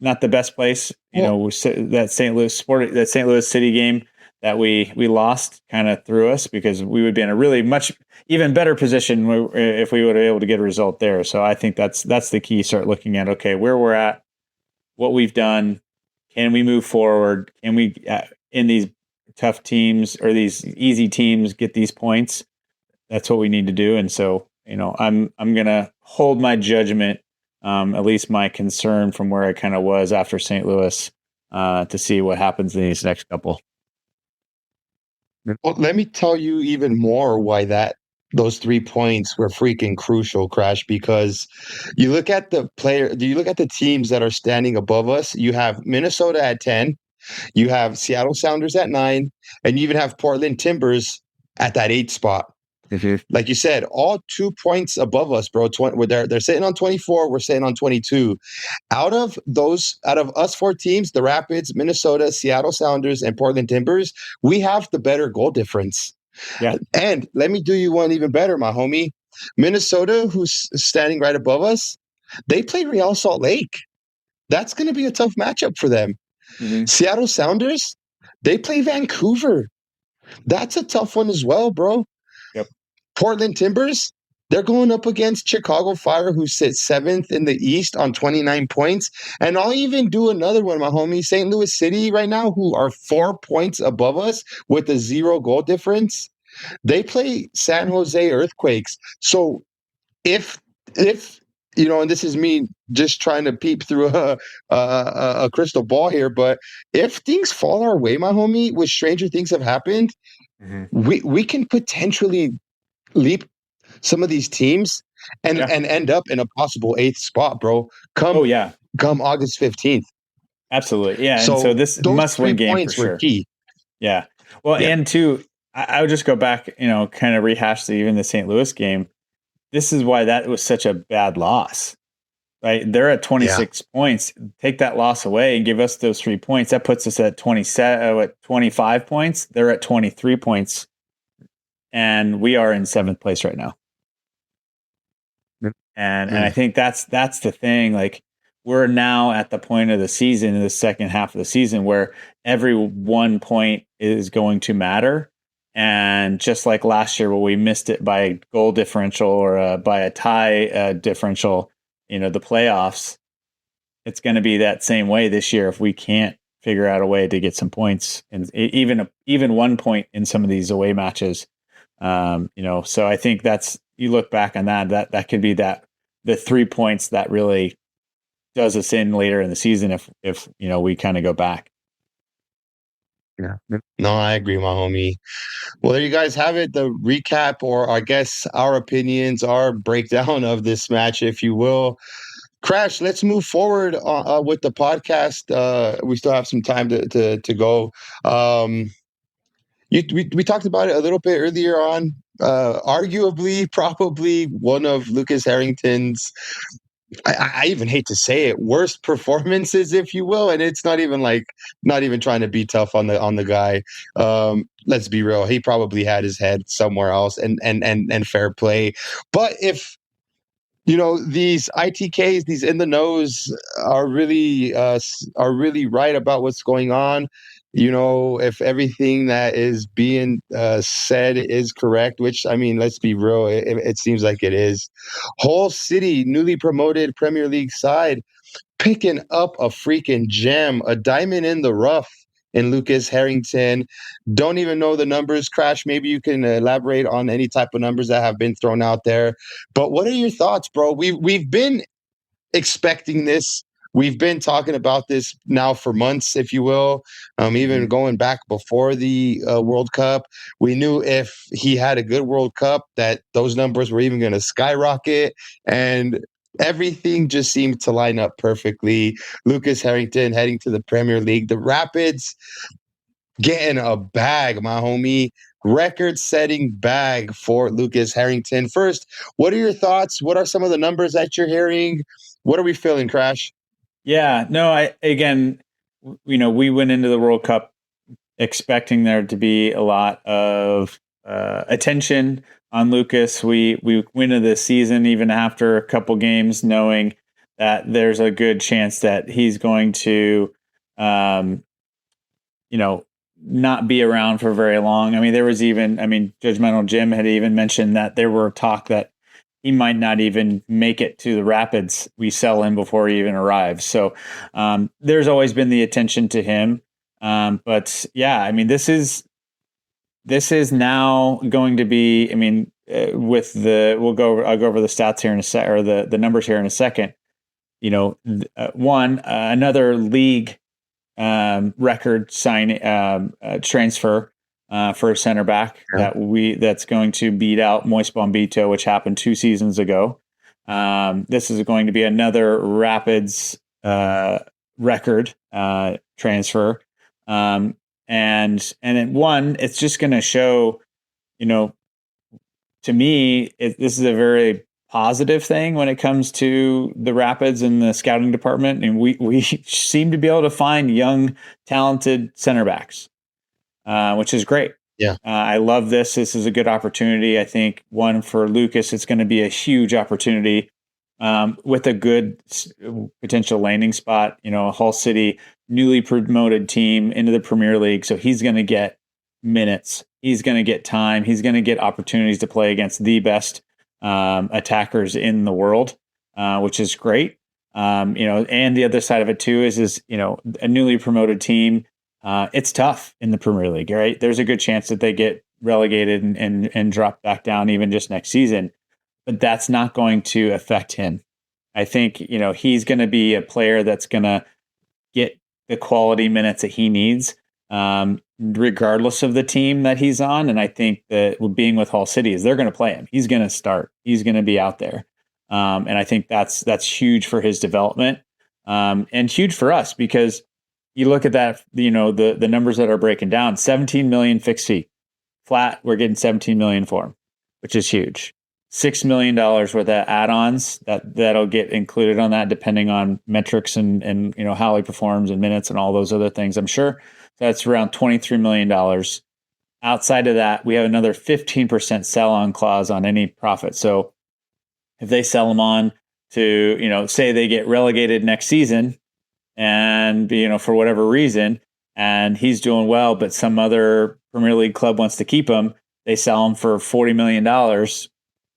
not the best place. That St. Louis City game that we lost kind of threw us, because we would be in a really much even better position if we would have been able to get a result there. So I think that's the key. Start looking at, okay, where we're at, what we've done. Can we move forward? Can we, in these tough teams or these easy teams, get these points? That's what we need to do. And so, I'm going to hold my judgment, at least my concern from where I kind of was after St. Louis, to see what happens in these next couple. Well, let me tell you even more why those 3 points were freaking crucial, Krash, because you look at the teams that are standing above us. You have Minnesota at 10, you have Seattle Sounders at 9, and you even have Portland Timbers at that 8 spot. Mm-hmm. Like you said, all 2 points above us, bro. They're sitting on 24. We're sitting on 22. Out of us 4 teams, the Rapids, Minnesota, Seattle Sounders, and Portland Timbers, we have the better goal difference. Yeah. And let me do you one even better, my homie. Minnesota, who's standing right above us, they play Real Salt Lake. That's going to be a tough matchup for them. Mm-hmm. Seattle Sounders, they play Vancouver. That's a tough one as well, bro. Yep. Portland Timbers, they're going up against Chicago Fire, who sits 7th in the East on 29 points. And I'll even do another one, my homie. St. Louis City right now, who are 4 points above us with a 0 goal difference. They play San Jose Earthquakes. So if and this is me just trying to peep through a crystal ball here, but if things fall our way, my homie, with stranger things have happened, mm-hmm. we can potentially leap some of these teams and end up in a possible 8th spot, bro. Come August 15th. Absolutely. Yeah. So this must-win game for sure. Key. Yeah. Well, and two, I would just go back, kind of rehash even the St. Louis game. This is why that was such a bad loss, right? They're at 26 points. Take that loss away and give us those 3 points. That puts us at 25 points. They're at 23 points. And we are in 7th place right now. And I think that's the thing. Like, we're now at the point of the season, in the second half of the season, where every 1 point is going to matter. And just like last year, where we missed it by a goal differential or by a tie differential, the playoffs, it's going to be that same way this year if we can't figure out a way to get some points, and even 1 point in some of these away matches. So I think you look back on that could be the 3 points that really does us in later in the season if we kind of go back. Yeah. No, I agree, my homie. Well, there you guys have it. The recap, or I guess our opinions, our breakdown of this match, if you will. Krash, let's move forward with the podcast. We still have some time to go. We talked about it a little bit earlier on. Arguably, probably one of Lucas Herrington's, I even hate to say it, worst performances, if you will. And it's not even trying to be tough on the guy. Let's be real. He probably had his head somewhere else, and fair play. But if these ITKs, these in the nose, are really right about what's going on, if everything that is being said is correct, which, I mean, let's be real, it seems like it is. Hull City, newly promoted Premier League side, picking up a freaking gem, a diamond in the rough in Lucas Herrington. Don't even know the numbers. Krash, maybe you can elaborate on any type of numbers that have been thrown out there. But what are your thoughts, bro? We've been expecting this we've been talking about this now for months, if you will, even going back before the World Cup. We knew if he had a good World Cup that those numbers were even going to skyrocket, and everything just seemed to line up perfectly. Lucas Herrington heading to the Premier League. The Rapids getting a bag, my homie. Record-setting bag for Lucas Herrington. First, what are your thoughts? What are some of the numbers that you're hearing? What are we feeling, Krash? Yeah, no, we went into the World Cup expecting there to be a lot of attention on Lucas. We went into this season even after a couple games knowing that there's a good chance that he's going to, not be around for very long. I mean, Judgmental Jim had even mentioned that there were talk that he might not even make it to the Rapids. We sell him before he even arrives. So there's always been the attention to him. But yeah, I mean, this is now going to be, I'll go over the stats here in a sec, or the numbers here in a second. Another league record transfer for a center back that's going to beat out Moise Bombito, which happened 2 seasons ago. This is going to be another Rapids record transfer. And it's just going to show, to me, this is a very positive thing when it comes to the Rapids and the scouting department. And we seem to be able to find young, talented center backs, which is great. Yeah. I love this. This is a good opportunity. I think one for Lucas, it's going to be a huge opportunity with a good potential landing spot, a Hull City newly promoted team into the Premier League. So he's going to get minutes. He's going to get time. He's going to get opportunities to play against the best attackers in the world, which is great. And the other side of it too is a newly promoted team. It's tough in the Premier League, right? There's a good chance that they get relegated and drop back down even just next season, but that's not going to affect him. I think, he's going to be a player that's going to get the quality minutes that he needs, regardless of the team that he's on. And I think that being with Hull City is they're going to play him. He's going to start. He's going to be out there. And I think that's huge for his development, and huge for us, because you look at that, the numbers that are breaking down, 17 million fixed fee flat. We're getting 17 million for him, which is huge. $6 million worth of add-ons that'll get included on that, depending on metrics and how he performs and minutes and all those other things, I'm sure. That's around $23 million. Outside of that, we have another 15% sell-on clause on any profit. So if they sell him on to, say they get relegated next season and, for whatever reason, and he's doing well, but some other Premier League club wants to keep him, they sell him for $40 million.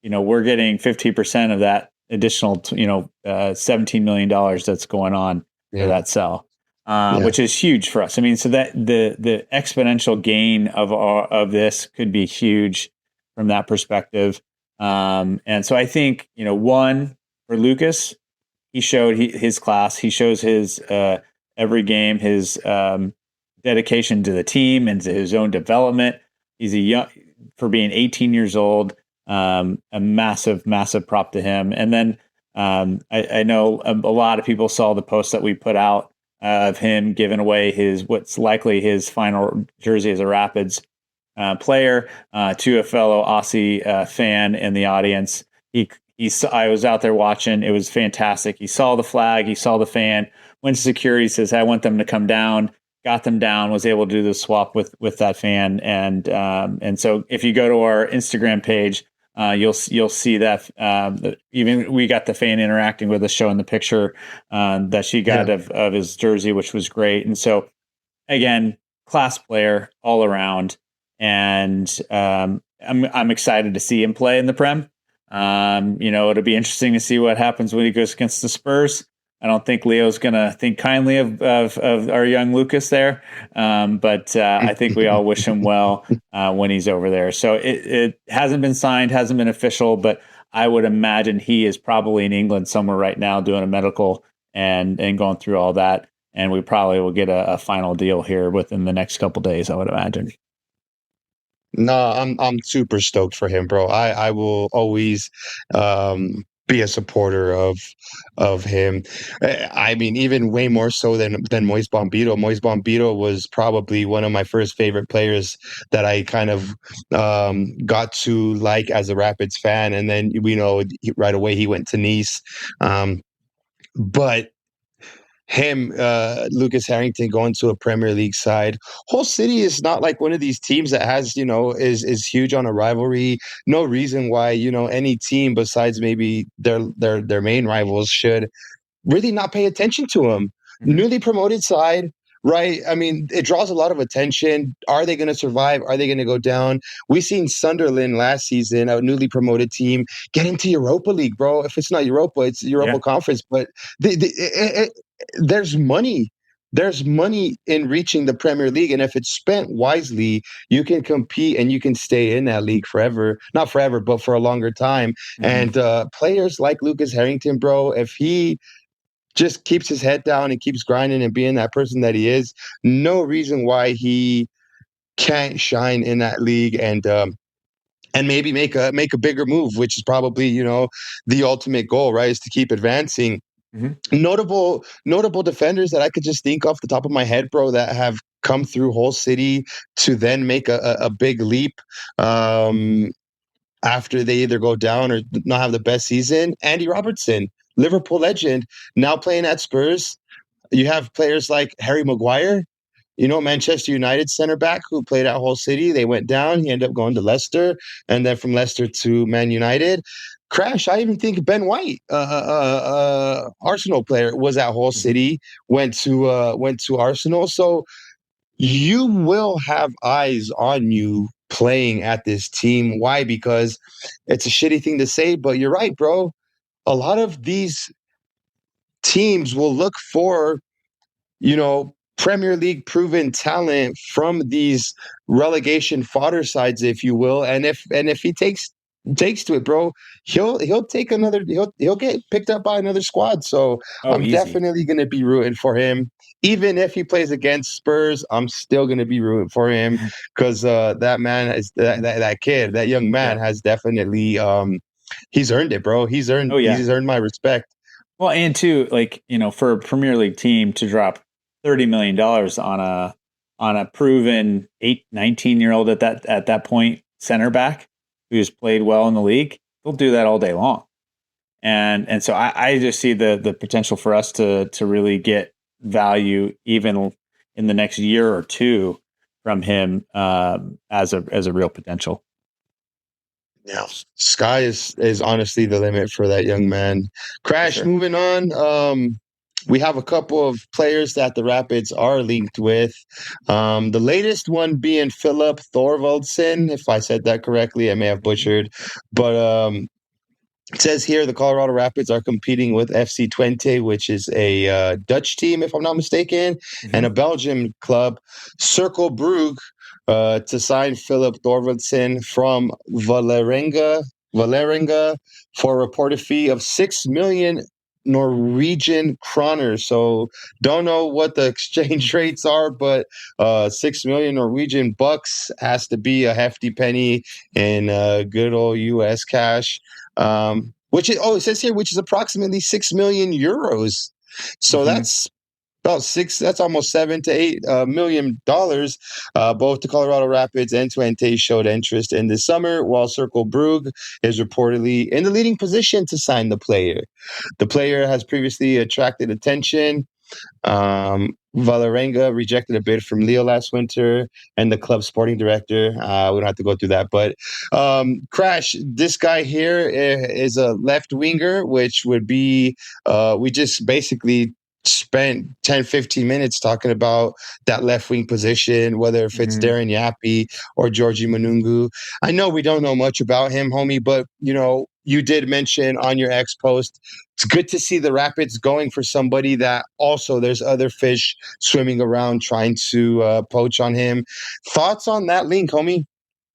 We're getting 50% of that additional, $17 million that's going on for that sell. Which is huge for us. So that the exponential gain of this could be huge from that perspective. And so I think, one, for Lucas, he showed his class. He shows his every game, his dedication to the team and to his own development. He's for being 18 years old, a massive, massive prop to him. And then I know a lot of people saw the post that we put out of him giving away what's likely his final jersey as a Rapids player to a fellow Aussie fan in the audience. I was out there watching. It was fantastic. He saw the flag. He saw the fan. Went to security. Says, "I want them to come down." Got them down. Was able to do the swap with that fan. And so if you go to our Instagram page, you'll see that even we got the fan interacting with us, showing the picture that she got of his jersey, which was great. And so again, class player all around, and I'm excited to see him play in the Prem. It'll be interesting to see what happens when he goes against the Spurs. I don't think Leo's going to think kindly of our young Lucas there, but I think we all wish him well when he's over there. So it hasn't been signed, hasn't been official, but I would imagine he is probably in England somewhere right now doing a medical and going through all that. And we probably will get a final deal here within the next couple days, I would imagine. No, I'm super stoked for him, bro. I will always be a supporter of him. I mean, even way more so than Moise Bombito. Moise Bombito was probably one of my first favorite players that I kind of got to like as a Rapids fan, and then right away he went to Nice. But him, Lucas Herrington going to a Premier League side. Hull City is not like one of these teams that has, is huge on a rivalry. No reason why, any team besides maybe their main rivals should really not pay attention to him. Mhm. Newly promoted side, right? I mean, it draws a lot of attention. Are they going to survive? Are they going to go down? We've seen Sunderland last season, a newly promoted team, get into Europa League, bro. If it's not Europa, it's Europa Yeah. Conference. But there's money. There's money in reaching the Premier League, and if it's spent wisely, you can compete and you can stay in that league forever. Not forever, but for a longer time. Mhm. And players like Lucas Herrington, bro, if he just keeps his head down and keeps grinding and being that person that he is, no reason why he can't shine in that league and maybe make a bigger move, which is probably the ultimate goal, right? Is to keep advancing. Mhm. Notable defenders that I could just think off the top of my head, bro, that have come through Hull City to then make a big leap after they either go down or not have the best season. Andy Robertson, Liverpool legend, now playing at Spurs. You have players like Harry Maguire, Manchester United center back who played at Hull City. They went down. He ended up going to Leicester, and then from Leicester to Man United. Krash, I even think Ben White, Arsenal player, was at Hull City, went to Arsenal. So you will have eyes on you playing at this team. Why? Because it's a shitty thing to say, but you're right, bro. A lot of these teams will look for, Premier League proven talent from these relegation fodder sides, if you will. And if he takes to it, bro, he'll take another. He'll get picked up by another squad. So Oh, I'm easy. definitely going to be rooting for him. Even if he plays against Spurs, I'm still going to be rooting for him because that man is that kid, that young man has definitely he's earned it, bro. He's earned my respect. Well, and too, for a Premier League team to drop $30 million on a proven 19-year-old at that point center back who's played well in the league, they'll do that all day long. And so I just see the potential for us to really get value even in the next year or two from him as a real potential. Yeah, sky is honestly the limit for that young man. Krash, sure. Moving on. We have a couple of players that the Rapids are linked with. The latest one being Philip Thorvaldsen. If I said that correctly, I may have butchered. But it says here the Colorado Rapids are competing with FC Twente, which is a Dutch team, if I'm not mistaken, and a Belgian club, Cercle Brugge, to sign Philip Thorvaldsen from Valerenga for a reported fee of 6 million Norwegian kroner. So don't know what the exchange rates are, but 6 million Norwegian bucks has to be a hefty penny in good old US cash. It says here, which is approximately 6 million euros. So that's about that's almost $7 to $8 million. Both the Colorado Rapids and Twente showed interest in this summer, while Cercle Brugge is reportedly in the leading position to sign the player. The player has previously attracted attention. Valerenga rejected a bid from Lille last winter, and the club's sporting director. We don't have to go through that, but Krash, this guy here is a left winger, which would be we just basically spent 10-15 minutes talking about that left wing position, whether if it's Darren Yappi or Georgi Minoungou. I know we don't know much about him, homie, but you did mention on your X post, it's good to see the Rapids going for somebody that also there's other fish swimming around trying to poach on him. Thoughts on that link, homie?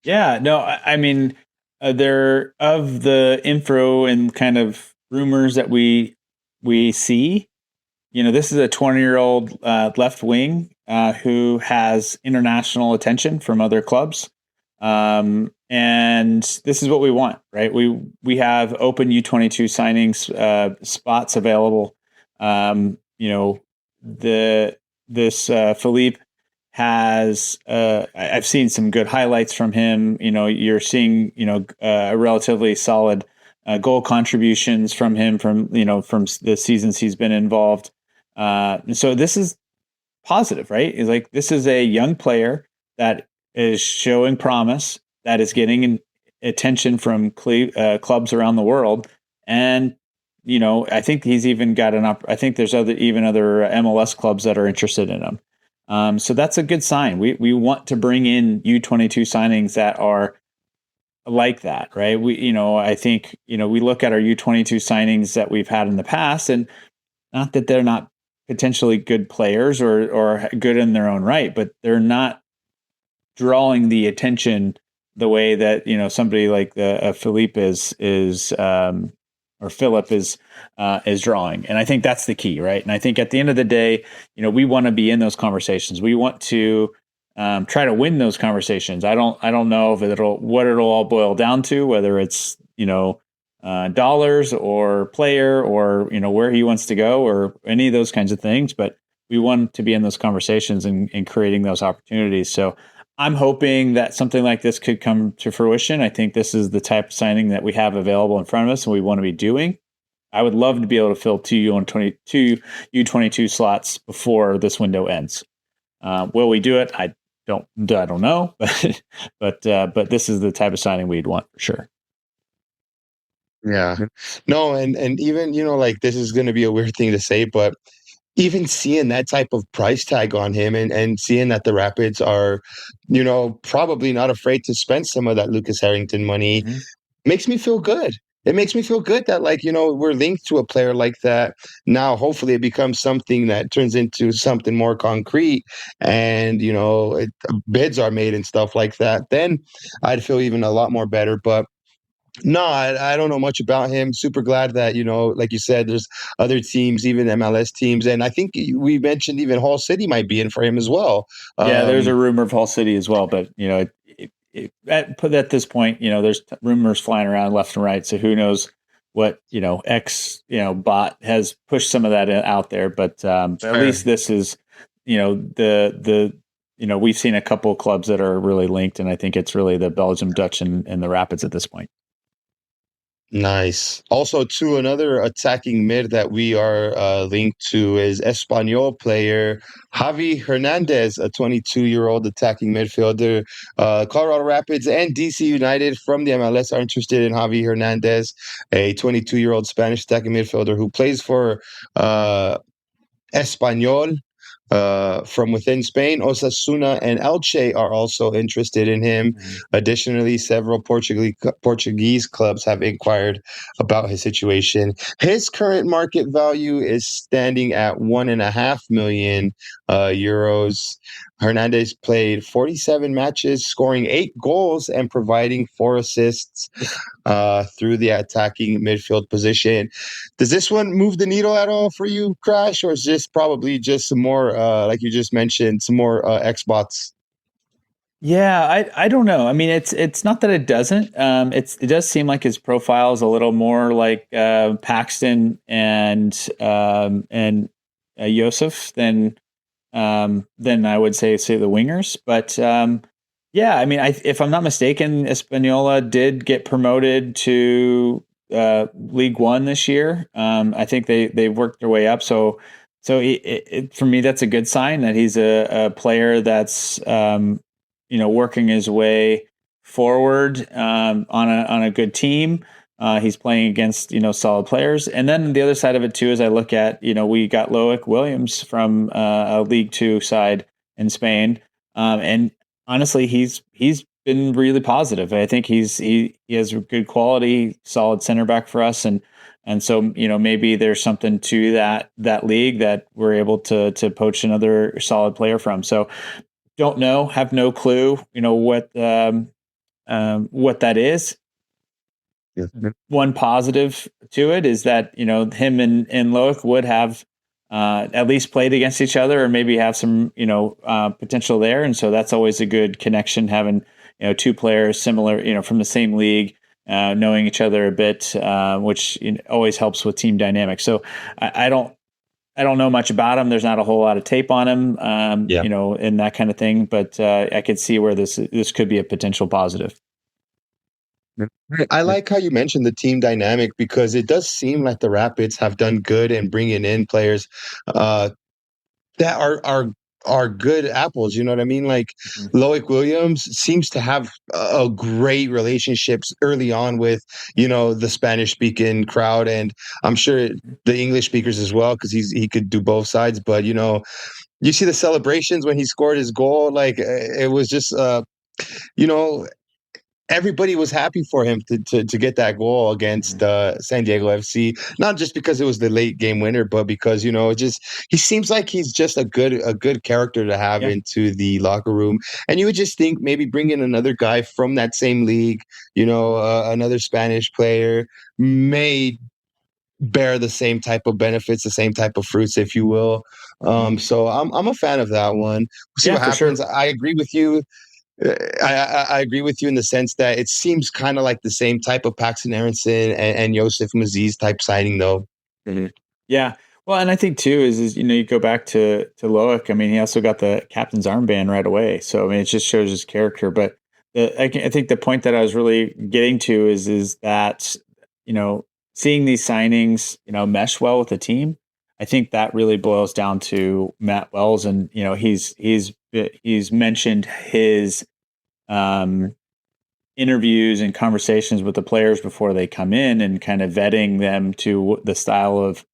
Yeah, no, I mean, there of the info and kind of rumors that we see, this is a 20-year-old left wing who has international attention from other clubs. And this is what we want, right? We have open U22 signings spots available. Philippe has I've seen some good highlights from him. You're seeing relatively solid goal contributions from him from the seasons he's been involved. And so this is positive, right? It's like this is a young player that is showing promise, that is getting attention from clubs around the world, and I think he's even got I think there's other MLS clubs that are interested in him. So that's a good sign. We want to bring in U22 signings that are like that, right? I think we look at our U22 signings that we've had in the past, and not that they're not potentially good players or good in their own right, but they're not drawing the attention the way that somebody like Philippe or Philip is drawing. And I think that's the key, right? And I think at the end of the day, we want to be in those conversations. We want to try to win those conversations. I don't know if what it'll all boil down to, whether it's dollars or player or where he wants to go or any of those kinds of things, but we want to be in those conversations and creating those opportunities. So I'm hoping that something like this could come to fruition. I think this is the type of signing that we have available in front of us and we want to be doing. I would love to be able to fill two U22 slots before this window ends. Will we do it? I don't know, but this is the type of signing we'd want for sure. Yeah, no, and even like this is going to be a weird thing to say, but even seeing that type of price tag on him and seeing that the Rapids are, probably not afraid to spend some of that Lucas Herrington money makes me feel good. It makes me feel good that we're linked to a player like that. Now, hopefully it becomes something that turns into something more concrete and, bids are made and stuff like that. Then I'd feel even a lot more better. But no, I don't know much about him. Super glad that, like you said, there's other teams, even MLS teams. And I think we mentioned even Hull City might be in for him as well. Yeah, there's a rumor of Hull City as well. But, at this point, there's rumors flying around left and right. So who knows what, bot has pushed some of that out there. But at least this is, we've seen a couple of clubs that are really linked. And I think it's really the Belgium, Dutch, and the Rapids at this point. Nice. Also, to another attacking mid that we are linked to is Espanyol player Javi Hernandez, a 22-year-old attacking midfielder. Colorado Rapids and DC United from the MLS are interested in Javi Hernandez, a 22-year-old Spanish attacking midfielder who plays for Espanyol. From within Spain, Osasuna and Elche are also interested in him. Additionally, several Portuguese clubs have inquired about his situation. His current market value is standing at 1.5 million euros. Hernandez played 47 matches, scoring 8 goals and providing 4 assists through the attacking midfield position. Does this one move the needle at all for you, Krash, or is this probably just some more, like you just mentioned, some more Xbox? Yeah, I don't know. I mean, it's not that it doesn't. It does seem like his profile is a little more like Paxton and Youssef than I would say the wingers. But yeah, I mean, if I'm not mistaken, Espanola did get promoted to League One this year. I think they worked their way up. So for me, that's a good sign that he's a player that's working his way forward on a good team. He's playing against solid players, and then the other side of it too is I look at we got Loic Williams from a League Two side in Spain, and honestly he's been really positive. I think he has good quality, solid center back for us, and so maybe there's something to that league that we're able to poach another solid player from. So don't know, have no clue, what that is. One positive to it is that him and Loic would have at least played against each other, or maybe have some, potential there. And so that's always a good connection, having, two players similar, from the same league, knowing each other a bit, which always helps with team dynamics. So I don't know much about him. There's not a whole lot of tape on him, and that kind of thing. But I could see where this could be a potential positive. I like how you mentioned the team dynamic, because it does seem like the Rapids have done good in bringing in players that are good apples. You know what I mean? Like Loic Williams seems to have a great relationships early on with, the Spanish speaking crowd, and I'm sure the English speakers as well, because he could do both sides. But you see the celebrations when he scored his goal, like it was just everybody was happy for him to get that goal against San Diego FC. Not just because it was the late game winner, but because he seems like he's just a good character to have into the locker room. And you would just think maybe bring in another guy from that same league, another Spanish player may bear the same type of benefits, the same type of fruits, if you will. So I'm a fan of that one. We'll see what happens. Sure. I agree with you. I agree with you in the sense that it seems kind of like the same type of Paxton Aronson and Youssef Maziz type signing, though. Mm-hmm. Yeah. Well, and I think too is you go back to Loic. I mean, he also got the captain's armband right away, so I mean, it just shows his character. But I think the point that I was really getting to is that seeing these signings mesh well with the team. I think that really boils down to Matt Wells, and he's mentioned his interviews and conversations with the players before they come in, and kind of vetting them to the style of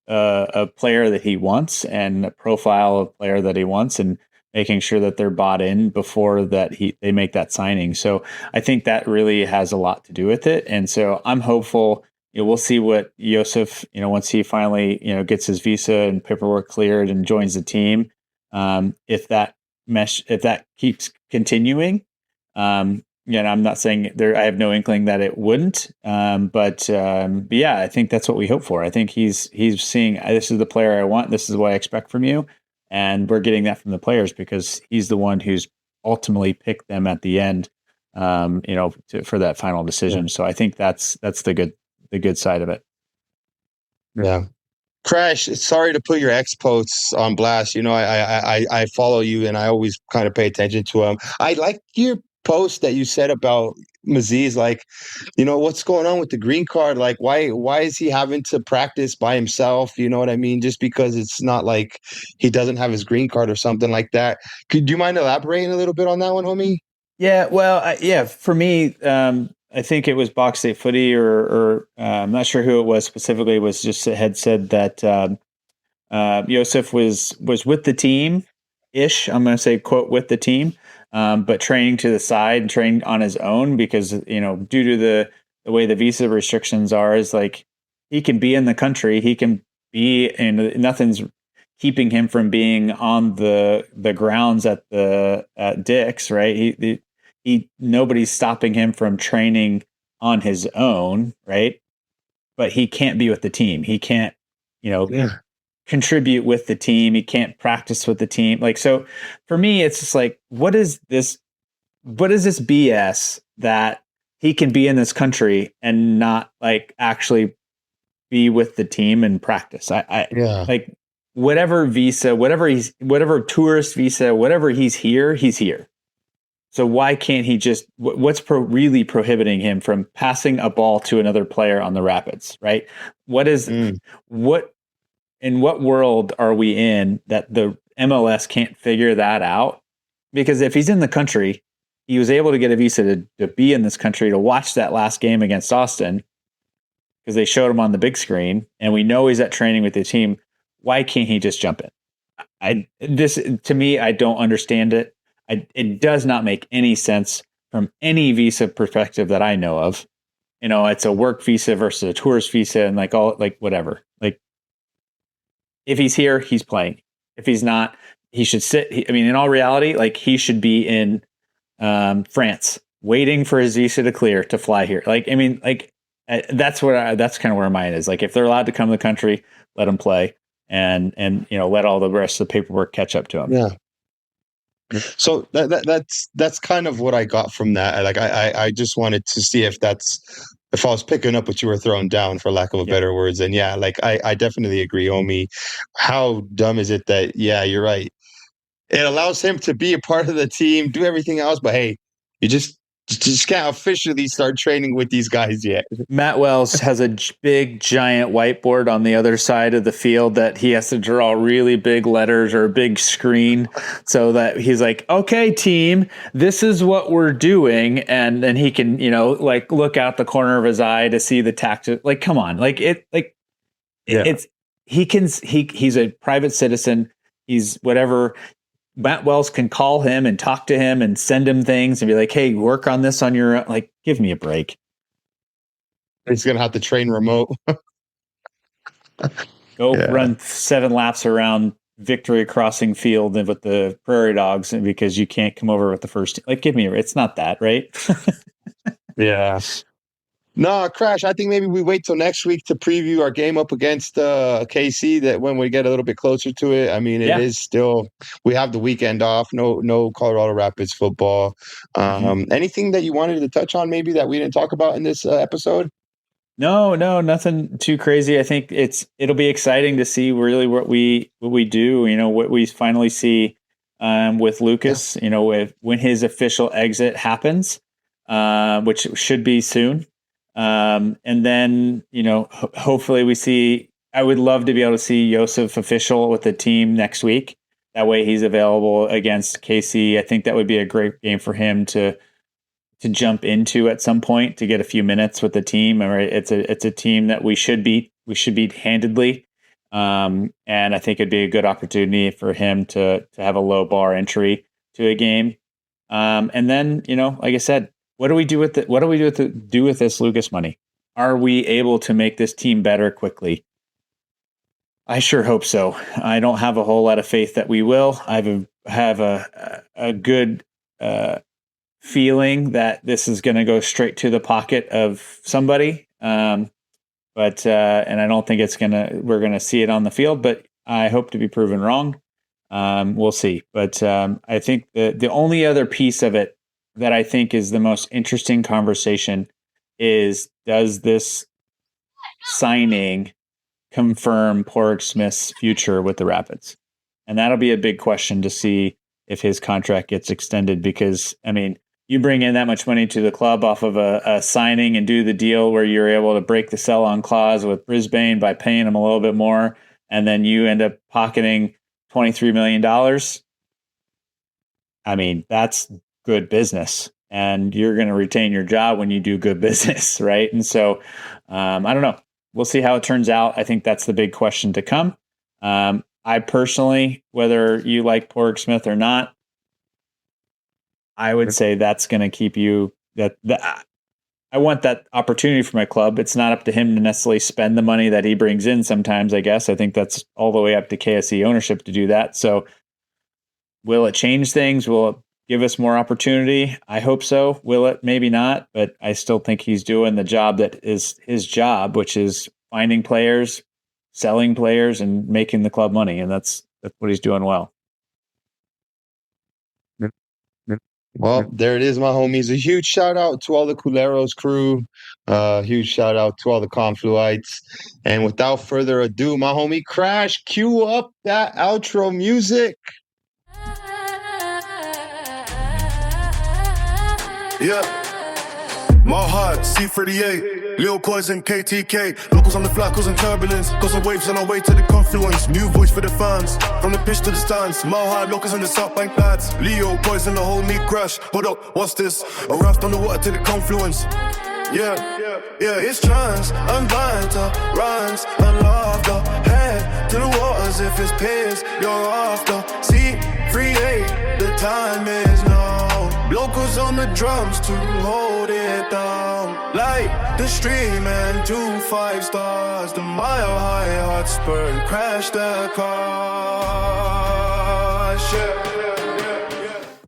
a player that he wants and a profile of player that he wants, and making sure that they're bought in before they make that signing. So I think that really has a lot to do with it. And so I'm hopeful. We'll see what Youssef, once he finally, gets his visa and paperwork cleared and joins the team. If that keeps continuing, I'm not saying I have no inkling that it wouldn't. But yeah, I think that's what we hope for. I think he's seeing, this is the player I want. This is what I expect from you. And we're getting that from the players because he's the one who's ultimately picked them at the end, for that final decision. Yeah. So I think that's the good side of it. Yeah. Krash, sorry to put your ex-posts on blast. I follow you and I always kind of pay attention to them. I like your post that you said about Maziz, like, what's going on with the green card? Like, why is he having to practice by himself? You know what I mean? Just because it's not like he doesn't have his green card or something like that. Could you mind elaborating a little bit on that one, homie? Yeah, well, for me, I think it was Box State Footy, or I'm not sure who it was specifically. Was just had said that Youssef was with the team ish. I'm going to say quote with the team, but training to the side and training on his own because due to the way the visa restrictions are, is like he can be in the country, he can be, and nothing's keeping him from being on the grounds at Dick's, right? He nobody's stopping him from training on his own, right? But he can't be with the team. He can't, contribute with the team. He can't practice with the team. Like, so for me, it's just like, what is this BS that he can be in this country and not like actually be with the team and practice? I like whatever visa, whatever tourist visa, whatever he's here. So why can't he just, what's really prohibiting him from passing a ball to another player on the Rapids, right? In what world are we in that the MLS can't figure that out? Because if he's in the country, he was able to get a visa to be in this country, to watch that last game against Austin, because they showed him on the big screen, and we know he's at training with the team. Why can't he just jump in? To me, I don't understand it. It does not make any sense from any visa perspective that I know of. It's a work visa versus a tourist visa, and whatever. Like, if he's here, he's playing. If he's not, he should sit. In all reality, like, he should be in France waiting for his visa to clear to fly here. That's kind of where mine is. Like, if they're allowed to come to the country, let them play. and let all the rest of the paperwork catch up to him. Yeah. So that's kind of what I got from that. Like I just wanted to see if I was picking up what you were throwing down, for lack of a better words. And yeah, like I definitely agree, Omi. How dumb is it that, yeah, you're right. It allows him to be a part of the team, do everything else, but hey, you just can't officially start training with these guys yet. Matt Wells has a big, giant whiteboard on the other side of the field that he has to draw really big letters or a big screen so that he's like, okay, team, this is what we're doing. And then he can, like look out the corner of his eye to see the tactic. Like, come on, he's a private citizen. He's whatever. Matt Wells can call him and talk to him and send him things and be like, hey, work on this on your own. Like, give me a break. He's going to have to train remote. Go run 7 laps around Victory Crossing Field with the prairie dogs because you can't come over with the first. Like, give me it's not that, right? Yeah. No, Krash, I think maybe we wait till next week to preview our game up against KC, that when we get a little bit closer to it. I mean, it is still, we have the weekend off, no Colorado Rapids football. Anything that you wanted to touch on maybe that we didn't talk about in this episode? No, nothing too crazy. I think it'll be exciting to see really what we do, what we finally see with Lucas, when his official exit happens, which should be soon. And then, hopefully we see, I would love to be able to see Youssef official with the team next week. That way he's available against KC. I think that would be a great game for him to jump into at some point to get a few minutes with the team. Right? It's a team that we should beat handedly. And I think it'd be a good opportunity for him to have a low bar entry to a game. And then, like I said, what do we do with this Lucas money? Are we able to make this team better quickly? I sure hope so. I don't have a whole lot of faith that we will. I have a good feeling that this is going to go straight to the pocket of somebody. But and I don't think we're going to see it on the field, but I hope to be proven wrong. We'll see. But I think the only other piece of it that I think is the most interesting conversation is, does this signing confirm Porg Smith's future with the Rapids? And that'll be a big question to see if his contract gets extended, because, I mean, you bring in that much money to the club off of a signing and do the deal where you're able to break the sell-on clause with Brisbane by paying him a little bit more, and then you end up pocketing $23 million. I mean, that's good business, and you're going to retain your job when you do good business, right? And so I don't know. We'll see how it turns out. I think that's the big question to come. I personally, whether you like Porg Smith or not, I would say that's going to keep you I want that opportunity for my club. It's not up to him to necessarily spend the money that he brings in sometimes, I guess. I think that's all the way up to KSE ownership to do that. So will it change things? Will it give us more opportunity? I hope so. Will it? Maybe not, but I still think he's doing the job that is his job, which is finding players, selling players, and making the club money. And that's what he's doing well. Well, there it is, my homies. A huge shout out to all the Culeros crew. Huge shout out to all the Confluites. And without further ado, my homie Krash, cue up that outro music. Yeah. My heart, C38, Lil Coys and KTK. Locals on the fly causing turbulence, causing waves on our way to the confluence. New voice for the fans, from the pitch to the stands. My heart, locals in the South Bank lads. Leo Coys and the whole need Krash. Hold up, what's this? A raft on the water to the confluence. Yeah, it's trance and banter, rhymes and laughter. Head to the waters if it's piss you're after. C38, the time is now. Locals on the drums to hold it down. Like the stream and 2 5 stars. The mile high heart spur, crash the car. Yeah.